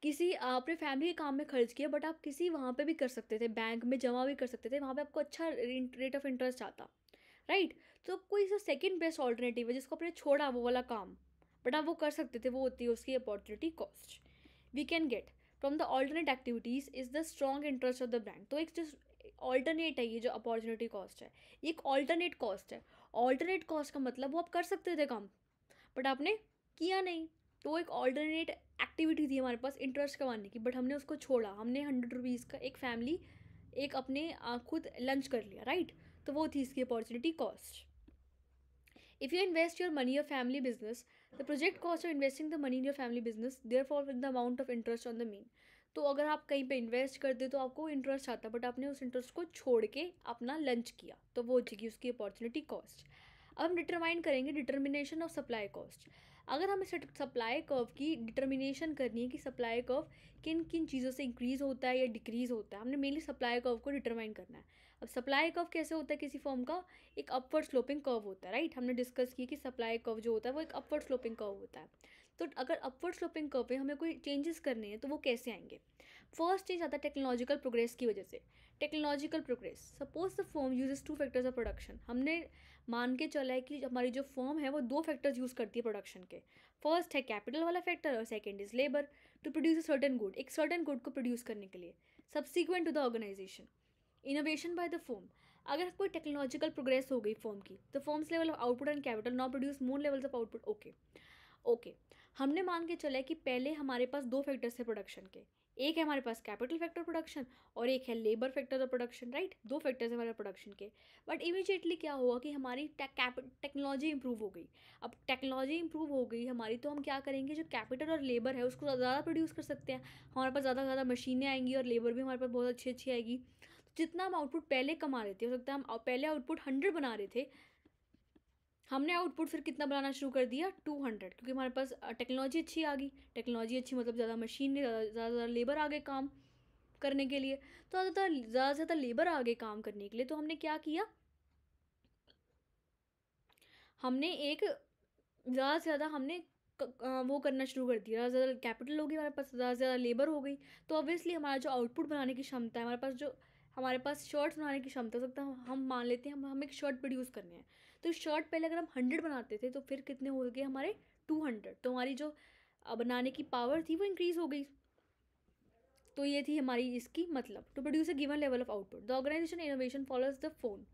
किसी आपने फैमिली के काम में खर्च किया, बट आप किसी वहाँ पे भी कर सकते थे, बैंक में जमा भी कर सकते थे, वहाँ पे आपको अच्छा रेट ऑफ इंटरेस्ट आता, राइट। तो कोई सा सेकंड बेस्ट ऑल्टरनेटिव है जिसको आपने छोड़ा वो वाला काम, बट आप वो कर सकते थे, वो होती है उसकी opportunity cost. We can get from the alternate activities is the strong interest of the brand. तो एक जो ऑल्टरनेट है, ये जो अपॉर्चुनिटी कॉस्ट है, ये एक ऑल्टरनेट कॉस्ट है। ऑल्टरनेट कॉस्ट का मतलब वो आप कर सकते थे काम, बट आपने किया नहीं। तो वो एक ऑल्टरनेट एक्टिविटी थी हमारे पास इंटरेस्ट कमाने की, बट हमने उसको छोड़ा। हमने 100 रुपीज़ का एक फैमिली एक अपने खुद लंच कर लिया, राइट। तो वो थी इसकी opportunity cost. If you invest your money in your family business, the project cost of investing the money in your family business, therefore with the amount of interest on the mean. तो अगर आप कहीं पे invest करते तो आपको interest आता, but आपने उस इंटरेस्ट को छोड़ के अपना लंच किया, तो वो हो जाएगी उसकी अपॉर्चुनिटी कॉस्ट। अब हम डिटरमाइन करेंगे डिटर्मिनेशन ऑफ सप्लाई कॉस्ट। अगर हमें सप्लाई कर्व की डिटर्मिनेशन करनी है कि सप्लाई कर्व किन किन चीज़ों से इंक्रीज़ होता है या डिक्रीज़ होता है, हमने मेनली सप्लाई कर्व को डिटरमाइन करना है। अब सप्लाई कर्व कैसे होता है किसी फॉर्म का, एक अपवर्ड स्लोपिंग कर्व होता है, राइट। हमने डिस्कस किया कि सप्लाई कर्व जो होता है वो एक अपवर्ड स्लोपिंग कर्व होता है। तो अगर अपवर्ड स्लोपिंग कर्व पे हमें कोई चेंजेस करने हैं तो वो कैसे आएंगे। फर्स्ट चेंज आता है टेक्नोलॉजिकल प्रोग्रेस की वजह से। Technological progress, suppose the firm uses 2 factors of production. हमने मान के चला है कि हमारी जो फर्म है वो 2 फैक्टर्स यूज़ करती है प्रोडक्शन के। फर्स्ट है कैपिटल वाला फैक्टर और second is labour to produce a certain good, एक सर्टेन गुड को प्रोड्यूस करने के लिए। Subsequent to the organization, innovation by the firm. अगर कोई टेक्नोलॉजिकल प्रोग्रेस हो गई फर्म की, तो firms level of output and capital now produce more levels of output. Okay, हमने मान के चला है कि पहले हमारे पास 2 फैक्टर्स थे प्रोडक्शन के, एक है हमारे पास कैपिटल फैक्टर प्रोडक्शन और एक है labour factor of production, right. 2 factors है हमारे प्रोडक्शन के। बट इमीडिएटली क्या हुआ कि हमारी टेक्नोलॉजी इंप्रूव हो गई। अब टेक्नोलॉजी इंप्रूव हो गई हमारी, तो हम क्या करेंगे, जो कैपिटल और लेबर है उसको ज़्यादा प्रोड्यूस कर सकते हैं। हमारे पास ज़्यादा से ज़्यादा मशीनें आएंगी और लेबर भी हमारे पास बहुत अच्छी अच्छी आएगी। तो जितना हम आउटपुट पहले कमा रहे थे, हो सकता है हम पहले आउटपुट 100 बना रहे थे, हमने आउटपुट फिर कितना बनाना शुरू कर दिया 200, क्योंकि हमारे पास टेक्नोलॉजी अच्छी आ गई। टेक्नोलॉजी अच्छी मतलब ज़्यादा मशीन, ज़्यादा लेबर आ गए काम करने के लिए। तो ज़्यादा से ज़्यादा लेबर आ गए काम करने के लिए, तो हमने क्या किया, हमने एक ज़्यादा से ज़्यादा हमने वो करना शुरू कर दिया। ज़्यादा से ज़्यादा कैपिटल होगी हमारे पास, ज़्यादा से ज़्यादा लेबर हो गई, तो ऑब्वियसली हमारा जो आउटपुट बनाने की क्षमता है, हमारे पास शर्ट्स बनाने की क्षमता हो सकता है, हम मान लेते हैं हम एक शर्ट प्रोड्यूस करने हैं। तो शर्ट पहले अगर हम 100 बनाते थे तो फिर कितने हो गए हमारे 200। तो हमारी जो बनाने की पावर थी वो इंक्रीज़ हो गई। तो ये थी हमारी इसकी मतलब, to produce a given level of output the organization innovation follows the phone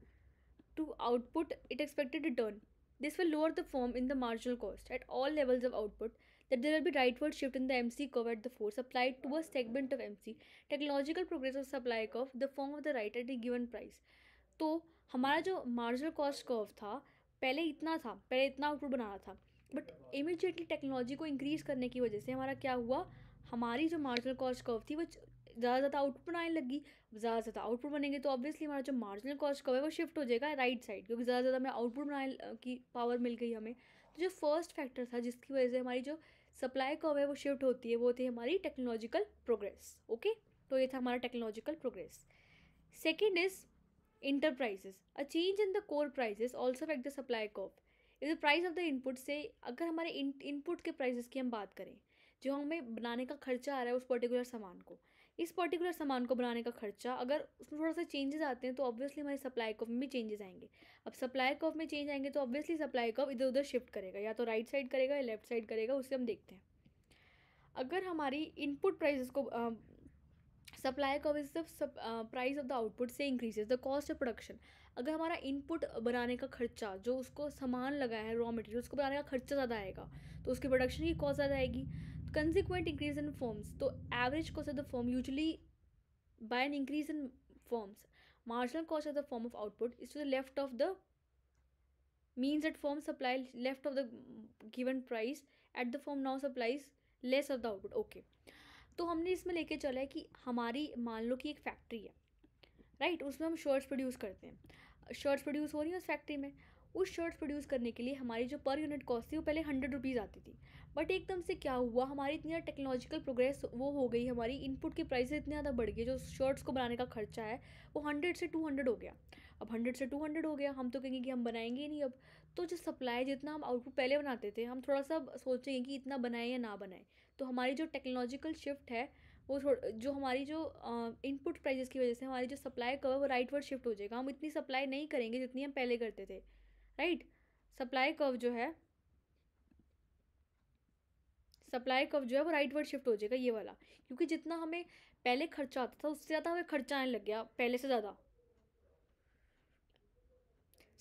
to output it expected return. This will lower the firm in the marginal cost at all levels of output, that there will be rightward shift in the MC curve at the force applied to a segment of MC. Technological progress of supply curve, the form of the right at a given price. तो हमारा जो marginal cost curve था, पहले इतना output बनाना था, but immediately technology को increase करने की वजह से हमारा क्या हुआ, हमारी जो मार्जिनल कॉस्ट कर्व थी वो ज़्यादा ज़्यादा आउटपुट बनाने लगी। ज़्यादा से ज़्यादा आउटपुट बनेंगे तो ऑब्वियसली हमारा जो मार्जिनल कॉस्ट कर्व है वो शिफ्ट हो जाएगा राइट साइड, क्योंकि ज़्यादा से ज़्यादा हमें आउटपुट बनाने की पावर मिल गई हमें। तो जो फर्स्ट फैक्टर था जिसकी वजह से हमारी जो सप्लाई कर्व है वो शिफ्ट होती है, वो थी हमारी टेक्नोलॉजिकल प्रोग्रेस। ओके, तो ये था हमारा technological progress. Second is enterprises, a change in the core prices also affect the supply curve. Is the price of the input से, अगर हमारे इनपुट के प्राइसेस की हम बात करें, जो हमें बनाने का खर्चा आ रहा है उस पर्टिकुलर सामान को, इस पर्टिकुलर सामान को बनाने का खर्चा अगर उसमें थोड़ा सा चेंजेस आते हैं तो ऑब्वियसली हमारे सप्लाई कर्व में भी चेंजेस आएंगे। अब सप्लाई कर्व में चेंज आएंगे तो ऑब्वियसली सप्लाई कर्व इधर उधर शिफ्ट करेगा, या तो राइट साइड करेगा या लेफ्ट साइड करेगा, उससे हम देखते हैं। अगर हमारी इनपुट प्राइसेस को supply curve is the price of the output से increases the cost of production. अगर हमारा इनपुट बनाने का खर्चा, जो उसको सामान लगा है रॉ मटेरियल, उसको बनाने का खर्चा ज़्यादा आएगा, तो उसकी प्रोडक्शन की कॉस्ट ज़्यादा आएगी। कंसिक्वेंट इंक्रीज इन फर्म्स, तो average cost of the firm usually by an increase in firms marginal cost of the firm of output is to the left of the means that firm supply left of the given price at the firm now supplies less of the output। okay, तो हमने इसमें लेके चला है कि हमारी मान लो कि एक फैक्ट्री है, राइट, उसमें हम शर्ट्स प्रोड्यूस करते हैं, शर्ट्स प्रोड्यूस हो रही है उस फैक्ट्री में। उस शर्ट्स प्रोड्यूस करने के लिए हमारी जो पर यूनिट कॉस्ट थी वो पहले 100 रुपीज़ आती थी, बट एकदम से क्या हुआ, हमारी इतनी टेक्नोलॉजिकल प्रोग्रेस वो हो गई, हमारी इनपुट की प्राइस इतनी ज़्यादा बढ़ गई, जो शर्ट्स को बनाने का खर्चा है वो 100 से 200 हो गया। अब 100 से 200 हो गया, हम तो कहेंगे कि हम बनाएंगे ही नहीं अब, तो जो सप्लाई जितना हम आउटपुट पहले बनाते थे, हम थोड़ा सा सोचेंगे कि इतना बनाए या ना बनाए, तो हमारी जो टेक्नोलॉजिकल शिफ्ट है वो जो हमारी जो इनपुट प्राइजेस की वजह से हमारी जो सप्लाई कर्व है वो राइट वर्ड शिफ्ट हो जाएगा। हम इतनी सप्लाई नहीं करेंगे जितनी हम पहले करते थे, राइट। सप्लाई कर्व जो है सप्लाई कर्व जो है वो राइट वर्ड शिफ्ट हो जाएगा, ये वाला, क्योंकि जितना हमें पहले खर्चा आता था उससे ज़्यादा हमें खर्चा आने लग गया पहले से ज़्यादा।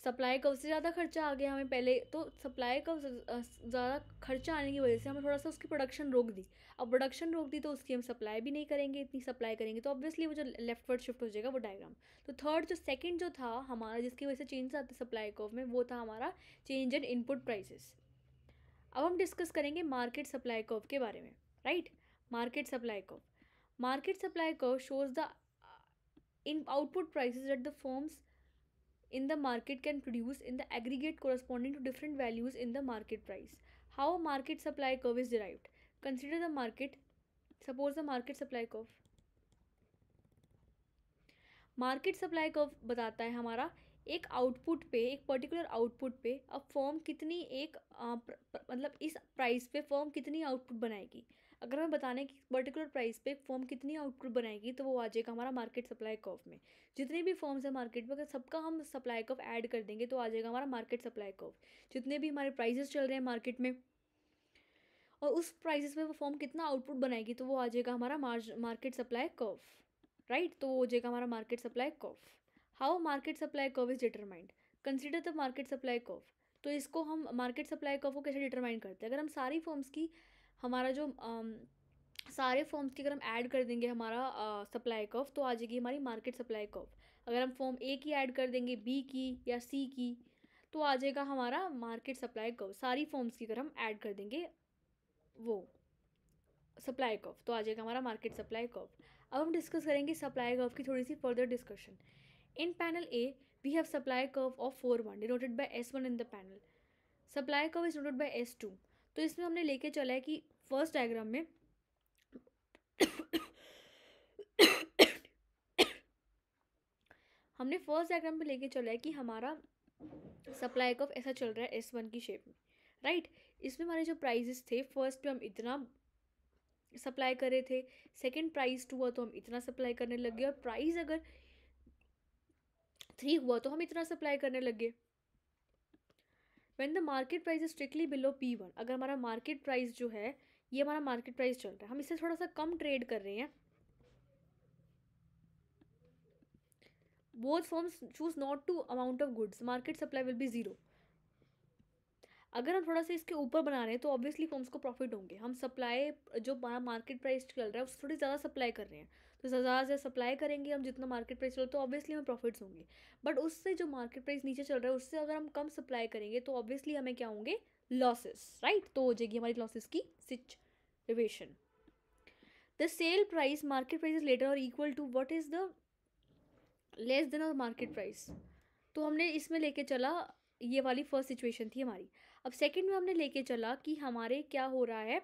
सप्लाई कर्व से ज़्यादा खर्चा आ गया हमें पहले, तो सप्लाई कर्व ज़्यादा खर्चा आने की वजह से हमें थोड़ा सा उसकी प्रोडक्शन रोक दी। अब प्रोडक्शन रोक दी तो उसकी हम सप्लाई भी नहीं करेंगे, इतनी सप्लाई करेंगे तो ऑब्वियसली वो जो लेफ्ट वर्ड शिफ्ट हो जाएगा वो डायग्राम। तो थर्ड जो सेकंड जो था हमारा जिसकी वजह से चेंज आते सप्लाई कर्व में, वो था हमारा चेंज इन इनपुट प्राइसेस। अब हम डिस्कस करेंगे मार्केट सप्लाई कर्व के बारे में, right. Market supply curve, market supply curve shows the in output prices at the firms in the market can produce in the aggregate corresponding to different values in the market price. How a market supply curve is derived? Consider the market. Suppose the market supply curve. Market supply curve बताता है हमारा एक output पे, एक particular output पे अब firm कितनी एक मतलब इस प्राइस पे फर्म कितनी आउटपुट बनाएगी। अगर हमें बताने की पर्टिकुलर प्राइस पे फर्म कितनी आउटपुट बनाएगी तो वो आ जाएगा हमारा मार्केट सप्लाई कर्व में। जितने भी फर्म्स है मार्केट में अगर सबका हम सप्लाई कर्व ऐड कर देंगे तो आ जाएगा हमारा मार्केट सप्लाई कर्व। जितने भी हमारे प्राइसेस चल रहे हैं मार्केट में और उस प्राइसेस पे वो फर्म कितना आउटपुट बनाएगी तो वो आ जाएगा हमारा मार्केट सप्लाई कर्व, राइट। तो वो हो जाएगा हमारा market supply curve. How market supply curve is determined? Consider the market supply curve. तो इसको हम मार्केट सप्लाई कर्व को कैसे डिटरमाइन करते हैं? अगर हम सारी फर्म्स की हमारा जो सारे फर्म्स की अगर हम ऐड कर देंगे हमारा सप्लाई कर्व तो आ जाएगी हमारी मार्केट सप्लाई कर्व। अगर हम फर्म ए की ऐड कर देंगे, बी की या सी की, तो आ जाएगा हमारा मार्केट सप्लाई कर्व। सारी फर्म्स की अगर हम ऐड कर देंगे वो सप्लाई कर्व तो आ जाएगा हमारा मार्केट सप्लाई कर्व। अब हम डिस्कस करेंगे सप्लाई कर्व की थोड़ी सी further discussion. In panel A we have supply curve of 4-1 denoted by S1 in the panel. Supply curve is denoted by S2। तो इसमें हमने लेके चला है कि फर्स्ट डायग्राम में हमने फर्स्ट डायग्राम में लेके चला है कि हमारा सप्लाई कर्व ऐसा चल रहा है S1 की शेप में, राइट। इसमें हमारे जो प्राइजेस थे फर्स्ट पे हम इतना सप्लाई कर रहे थे, सेकंड प्राइस 2 हुआ तो हम इतना सप्लाई करने लग गए, और प्राइस अगर 3 हुआ तो हम इतना सप्लाई करने लग गए। When the market price is strictly below P1, अगर हमारा मार्केट प्राइस जो है ये हमारा मार्केट प्राइस चल रहा है, हम इससे थोड़ा सा कम ट्रेड कर रहे हैं, both firms choose not to amount of goods, market supply will be 0। अगर हम थोड़ा सा इसके ऊपर बना रहे हैं तो ऑब्वियसली फर्म्स को प्रॉफिट होंगे। हम सप्लाई जो मार्केट प्राइस चल रहा है उससे थोड़ी ज़्यादा सप्लाई कर रहे हैं, तो ज़्यादा से सप्लाई करेंगे हम जितना मार्केट प्राइस चल रहा है तो ऑब्वियसली हमें प्रॉफिट्स होंगे। बट उससे जो मार्केट प्राइस नीचे चल रहा है उससे अगर हम कम सप्लाई करेंगे तो ऑब्वियसली हमें क्या होंगे, लॉसेस, राइट। तो हो जाएगी हमारी लॉसेस की situation. The sale price market price is greater और equal to what is the less than or market price. तो हमने इसमें लेके चला, ये वाली फर्स्ट सिचुएशन थी हमारी। अब सेकंड में हमने लेके चला कि हमारे क्या हो रहा है,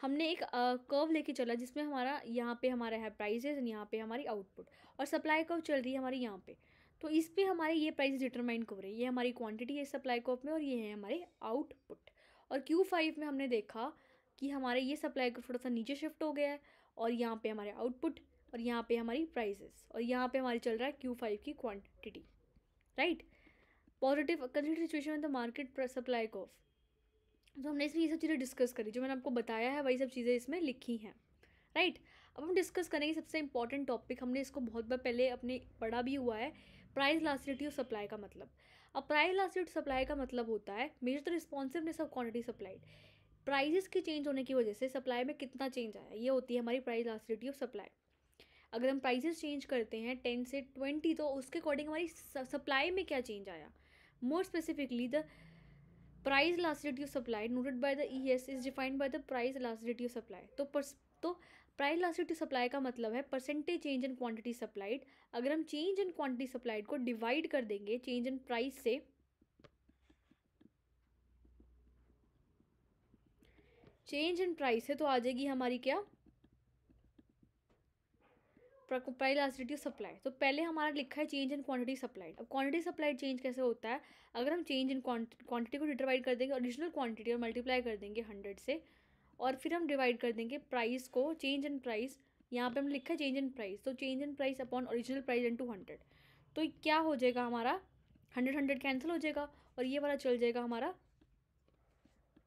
हमने एक कर्व लेके चला जिसमें हमारा यहाँ पे हमारा है प्राइसेस, यहाँ पे हमारी आउटपुट, और सप्लाई कर्व चल रही है हमारी यहाँ पे। तो इस पे हमारे ये प्राइस डिटरमाइन कर रही है, ये हमारी क्वांटिटी है सप्लाई कर्व में और ये है हमारे आउटपुट। और Q5 में हमने देखा कि हमारे ये सप्लाई कर्व थोड़ा सा नीचे शिफ्ट हो गया है, और यहाँ पे हमारे आउटपुट, और यहाँ पे हमारी प्राइसेस, और यहाँ पे हमारी चल रहा है Q5 की quantity, right. Positive consider situation in the market supply curve. तो हमने इसमें ये सब चीज़ें डिस्कस करी, जो मैंने आपको बताया है वही सब चीज़ें इसमें लिखी हैं, राइट। अब हम डिस्कस करेंगे सबसे इंपॉर्टेंट टॉपिक, हमने इसको बहुत बार पहले अपने पढ़ा भी हुआ है, प्राइस इलास्टिसिटी ऑफ सप्लाई का मतलब। अब प्राइस इलास्टिसिटी सप्लाई का मतलब होता है measure the responsiveness of quantity supplied. Prices के चेंज होने की वजह से सप्लाई में कितना चेंज आया, ये होती है हमारी प्राइस इलास्टिसिटी ऑफ सप्लाई। अगर हम प्राइसेस चेंज करते हैं 10 से 20 तो उसके अकॉर्डिंग हमारी सप्लाई में क्या चेंज आया। More specifically the price elasticity of supply noted by the ES is defined by the price elasticity of supply। तो प्राइस इलास्टिसिटी सप्लाई का मतलब है percentage change in quantity supplied. अगर हम चेंज इन क्वांटिटी सप्लाइड को divide कर देंगे change in price से, चेंज इन प्राइस से, तो आ जाएगी हमारी क्या, प्राइस इलास्टिसिटी ऑफ सप्लाई। तो पहले हमारा लिखा है चेंज इन क्वांटिटी सप्लाइड। अब क्वांटिटी सप्लाइड चेंज कैसे होता है, अगर हम चेंज इन क्वांटिटी को डिवाइड कर देंगे ओरिजिनल क्वांटिटी और मल्टीप्लाई कर देंगे 100 से, और फिर हम डिवाइड कर देंगे प्राइस को, चेंज इन प्राइस, यहाँ पे हमने लिखा है चेंज इन प्राइस, तो change in price upon original price into 100, तो क्या हो जाएगा हमारा 100 कैंसिल हो जाएगा और ये वाला चल जाएगा हमारा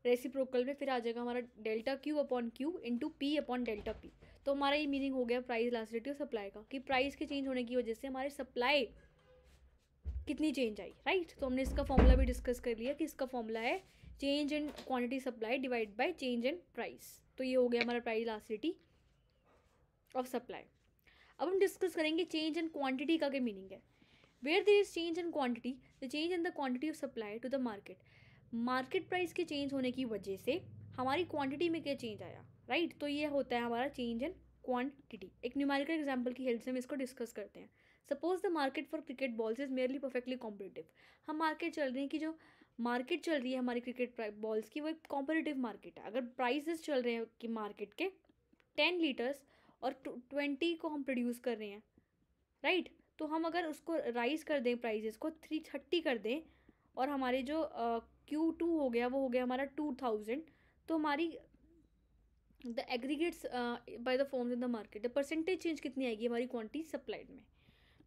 रेसिप्रोकल में, फिर आ जाएगा हमारा delta Q upon Q into P upon delta P. तो हमारा ये मीनिंग हो गया प्राइस इलास्टिसिटी ऑफ सप्लाई का, कि प्राइस के चेंज होने की वजह से हमारे सप्लाई कितनी चेंज आई, राइट। तो हमने इसका फॉर्मूला भी डिस्कस कर लिया कि इसका फॉर्मूला है change in quantity supply divide by change in price. तो ये हो गया हमारा प्राइस इलास्टिसिटी ऑफ सप्लाई। अब हम डिस्कस करेंगे चेंज इन क्वांटिटी का क्या मीनिंग है। Where there is change in quantity, the change in the quantity of supply to the market. Market price के चेंज होने की वजह से हमारी क्वांटिटी में क्या चेंज आया, राइट। तो ये होता है हमारा चेंज इन क्वांटिटी। एक न्यूमेरिकल एग्जांपल की हेल्प से हम इसको डिस्कस करते हैं। Suppose the market for cricket balls is merely perfectly competitive. हम मार्केट चल रही है कि जो मार्केट चल रही है हमारी क्रिकेट बॉल्स की, वो एक कॉम्पिटिटिव मार्केट है। अगर प्राइसेस चल रहे हैं कि मार्केट के 10 लीटर्स और 20 को हम प्रोड्यूस कर रहे हैं, राइट। तो हम अगर उसको राइज कर दें, प्राइजेस को 330 कर दें, और हमारे जो Q2 हो गया वो हो गया हमारा 2000, तो हमारी the aggregates by the forms in the market, the percentage change कितनी आएगी हमारी क्वांटिटी सप्लाइड में।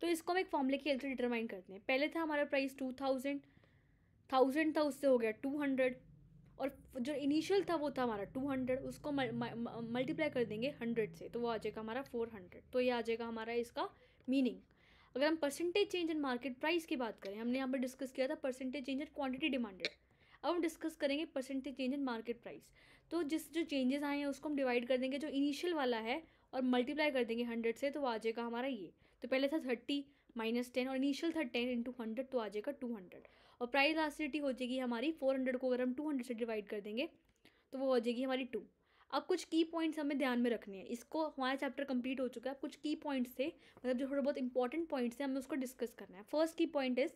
तो इसको हम एक फॉर्मूले की हेल्प से डिटरमाइन करते हैं। पहले था हमारा प्राइस 2000 था, उससे हो गया 200, और जो इनिशियल था वो था हमारा 200, उसको मल्टीप्लाई कर देंगे 100 से, तो वो आ जाएगा हमारा 400। तो ये आ जाएगा हमारा इसका मीनिंग। अगर हम percentage change in market price की बात करें, हमने यहाँ पर डिस्कस किया था percentage change in quantity demanded. अब हम डिस्कस करेंगे percentage change in market price. तो जो चेंजेस आए हैं उसको हम डिवाइड कर देंगे जो इनिशियल वाला है और मल्टीप्लाई कर देंगे 100 से, तो वो आ जाएगा हमारा ये। तो पहले था 30 माइनस 10 और इनिशियल था 10 इंटू 100, तो आ जाएगा 200। और प्राइस इलास्टिसिटी हो जाएगी हमारी 400 को अगर हम 200 से डिवाइड कर देंगे तो वो हो जाएगी हमारी 2। अब कुछ की पॉइंट्स हमें ध्यान में रखने हैं। इसको हमारा चैप्टर कंप्लीट हो चुका है। कुछ की पॉइंट्स थे, मतलब जो थोड़े बहुत इंपॉर्टेंट पॉइंट्स हैं, हमें उसको डिस्कस करना है। फर्स्ट की point is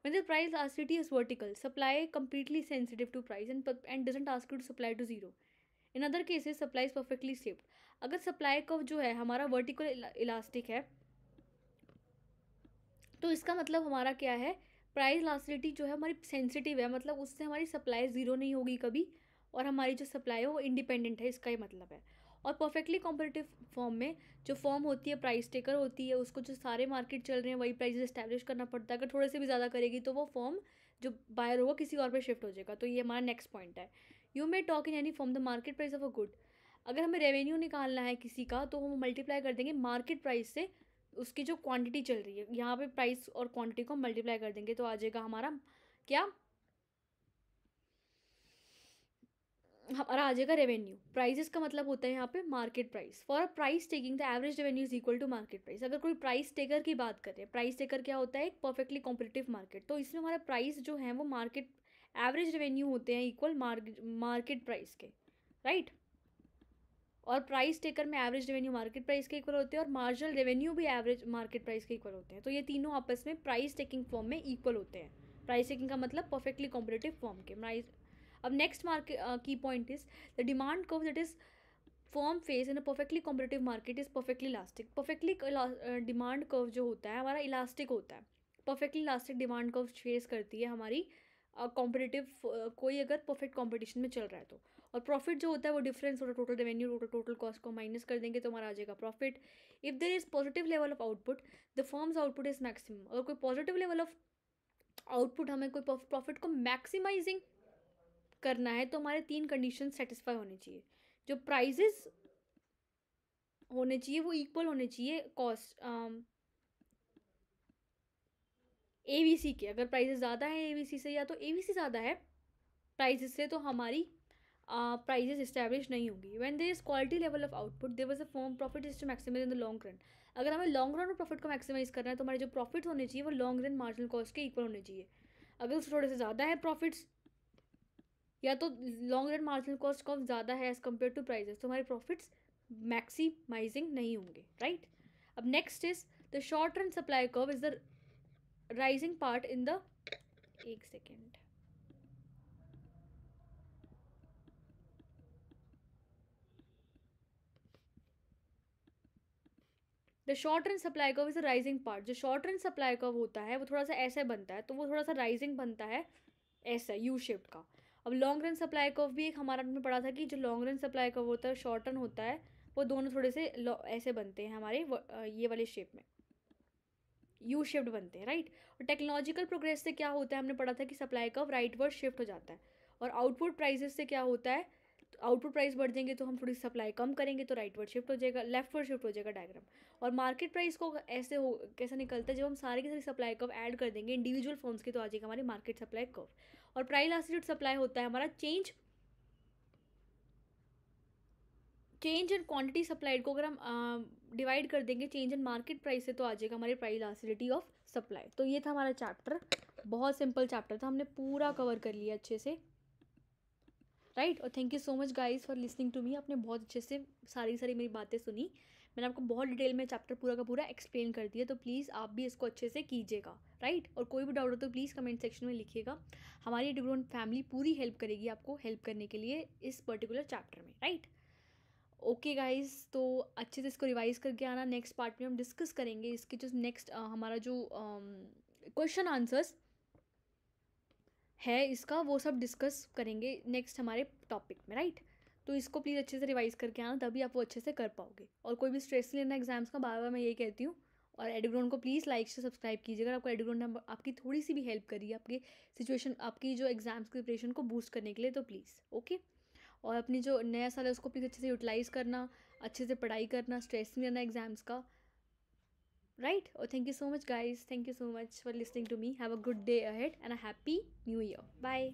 when the price elasticity is vertical, supply completely sensitive to price and doesn't ask you to supply to zero. In other cases, supply is perfectly shaped. अगर supply curve जो है हमारा vertical elastic है, तो इसका मतलब हमारा क्या है, प्राइस इलास्टिसिटी जो है हमारी सेंसिटिव है, मतलब उससे हमारी सप्लाई ज़ीरो नहीं होगी कभी, और हमारी जो सप्लाई है वो इंडिपेंडेंट है, इसका ही मतलब है। और परफेक्टली कॉम्पिटिटिव फॉर्म में जो फॉर्म होती है प्राइस टेकर होती है, उसको जो सारे मार्केट चल रहे हैं वही प्राइस इस्टेब्लिश करना पड़ता है। अगर थोड़े से भी ज़्यादा करेगी तो वो फॉर्म जो बायर होगा किसी और पे शिफ्ट हो जाएगा। तो ये हमारा नेक्स्ट पॉइंट है। You may talk in any form the market price of a good. अगर हमें रेवेन्यू निकालना है किसी का, तो हम मल्टीप्लाई कर देंगे मार्केट प्राइस से उसकी जो क्वांटिटी चल रही है, यहाँ पे प्राइस और क्वांटिटी को मल्टीप्लाई कर देंगे, तो आ जाएगा हमारा क्या, हमारा आ जाएगा रेवेन्यू। प्राइजेस का मतलब होता है यहाँ पे market price. For a price taking the average revenue is equal to market price. अगर कोई प्राइस टेकर की बात करें, प्राइस टेकर क्या होता है, एक परफेक्टली कॉम्पिटिटिव मार्केट, तो इसमें हमारा प्राइस जो है वो मार्केट एवरेज रेवेन्यू होते हैं इक्वल मार्केट प्राइस के, राइट। और प्राइस टेकर में एवरेज रेवेन्यू मार्केट प्राइस के इक्वल होते हैं और मार्जिनल रेवेन्यू भी एवरेज मार्केट प्राइस के इक्वल होते हैं। तो ये तीनों आपस में प्राइस टेकिंग फॉर्म में इक्वल होते हैं। प्राइस टेकिंग का मतलब परफेक्टली कॉम्पिटिटिव फॉर्म के प्राइस। अब नेक्स्ट मार्केट की point is the demand curve that is form face in a perfectly competitive market is perfectly elastic. Perfectly demand curve जो होता है हमारा इलास्टिक होता है। Perfectly elastic demand curve face करती है हमारी कॉम्पिटिटिव कोई अगर परफेक्ट कॉम्पिटिशन में चल रहा है तो। और प्रॉफिट जो होता है वो डिफरेंस होता है टोटल रेवेन्यू टोटल कॉस्ट को माइनस कर देंगे तो हमारा आ जाएगा profit. If there is positive level of output the firms output is maximum. अगर कोई पॉजिटिव लेवल ऑफ आउटपुट, हमें कोई प्रॉफिट को मैक्सिमाइजिंग करना है, तो हमारे 3 कंडीशन सेटिस्फाई होनी चाहिए। जो प्राइजेस होने चाहिए वो इक्वल होने चाहिए कॉस्ट एवीसी के। अगर प्राइजेस ज़्यादा है एवीसी से, या तो एवीसी ज़्यादा है प्राइजेस से, तो हमारी प्राइजेस इस्टेब्लिश नहीं होगी। When there is quality level of output there was a firm profit is to maximize in the long run. अगर हमें लॉन्ग रन में प्रॉफिट को मैक्सिमाइज करना है तो हमारे जो प्रॉफिट होने चाहिए वो लॉन्ग रन मार्जिनल कॉस्ट के इक्वल होने चाहिए। अगर उससे थोड़े से ज़्यादा है प्रॉफिट्स, या तो लॉन्ग रन मार्जिनल कॉस्ट कम ज़्यादा है एज कम्पेयर टू प्राइजेस, तो हमारे प्रॉफिट्स मैक्सिमाइजिंग नहीं होंगे, राइट। अब next is the short run supply curve is the rising part in the, एक second, the short run supply curve is a rising part. जो short run supply curve होता है वो थोड़ा सा ऐसे बनता है, तो वो थोड़ा सा राइजिंग बनता है ऐसा यू शेप्ड का। अब लॉन्ग रन सप्लाई कर्व भी एक हमारा हमने पढ़ा था कि जो लॉन्ग रन सप्लाई कर्व होता है, शॉर्ट रन होता है, वो दोनों थोड़े से ऐसे बनते हैं हमारे ये वाले शेप में, यू शिफ्ट बनते हैं, राइट। और टेक्नोलॉजिकल प्रोग्रेस से क्या होता है, हमने पढ़ा था कि सप्लाई कर्व राइटवर्ड शिफ्ट हो जाता है। और आउटपुट प्राइसेस से क्या होता है, तो आउटपुट प्राइस बढ़ जाएंगे तो हम थोड़ी सप्लाई कम करेंगे तो राइटवर्ड शिफ्ट हो जाएगा, लेफ्टवर्ड शिफ्ट हो जाएगा डायग्राम। और मार्केट प्राइस को ऐसे हो कैसे निकलता है, जब हम सारी की सारी सप्लाई कर्व ऐड कर देंगे इंडिविजुअल फॉर्म्स की, तो आ जाएगा हमारी मार्केट सप्लाई कर्व। और प्राइस इलास्टिसिटी सप्लाई होता है हमारा चेंज इन क्वांटिटी सप्लाइड को अगर हम डिवाइड कर देंगे चेंज इन मार्केट प्राइस से, तो आ जाएगा हमारी प्राइस इलास्टिसिटी ऑफ सप्लाई। तो ये था हमारा चैप्टर, बहुत सिंपल चैप्टर था, हमने पूरा कवर कर लिया अच्छे से, राइट। और thank you so much guys for listening to me. आपने बहुत अच्छे से सारी मेरी बातें सुनी, मैंने आपको बहुत डिटेल में चैप्टर पूरा का पूरा एक्सप्लेन कर दिया, तो प्लीज़ आप भी इसको अच्छे से कीजिएगा, राइट। और कोई भी डाउट हो तो प्लीज़ कमेंट सेक्शन में लिखिएगा, हमारी एडुग्रोन फैमिली पूरी हेल्प करेगी आपको हेल्प करने के लिए इस पर्टिकुलर चैप्टर में, राइट। ओके गाइज, तो अच्छे से इसको रिवाइज करके आना। नेक्स्ट पार्ट में हम डिस्कस करेंगे इसके जो नेक्स्ट हमारा जो क्वेश्चन आंसर्स है इसका, वो सब डिस्कस करेंगे नेक्स्ट हमारे टॉपिक में, राइट। तो इसको प्लीज़ अच्छे से रिवाइज करके आना, तभी आप वो अच्छे से कर पाओगे। और कोई भी स्ट्रेस नहीं लेना एग्जाम्स का, बार बार मैं यही कहती हूँ। और एडुग्रोन को प्लीज़ लाइक से सब्सक्राइब कीजिए अगर आपको एडुग्रोन ने आपकी थोड़ी सी भी हेल्प करी है आपकी सिचुएशन, आपकी जो एग्जाम्स की प्रिपरेशन को बूस्ट करने के लिए, तो प्लीज़ ओके। और अपनी जो नया साल है उसको प्लीज़ अच्छे से यूटिलाइज़ करना, अच्छे से पढ़ाई करना, स्ट्रेस नहीं लेना एग्जाम्स का, राइट। और thank you so much guys, thank you so much for listening to me. Have a good day ahead and a happy new year. Bye.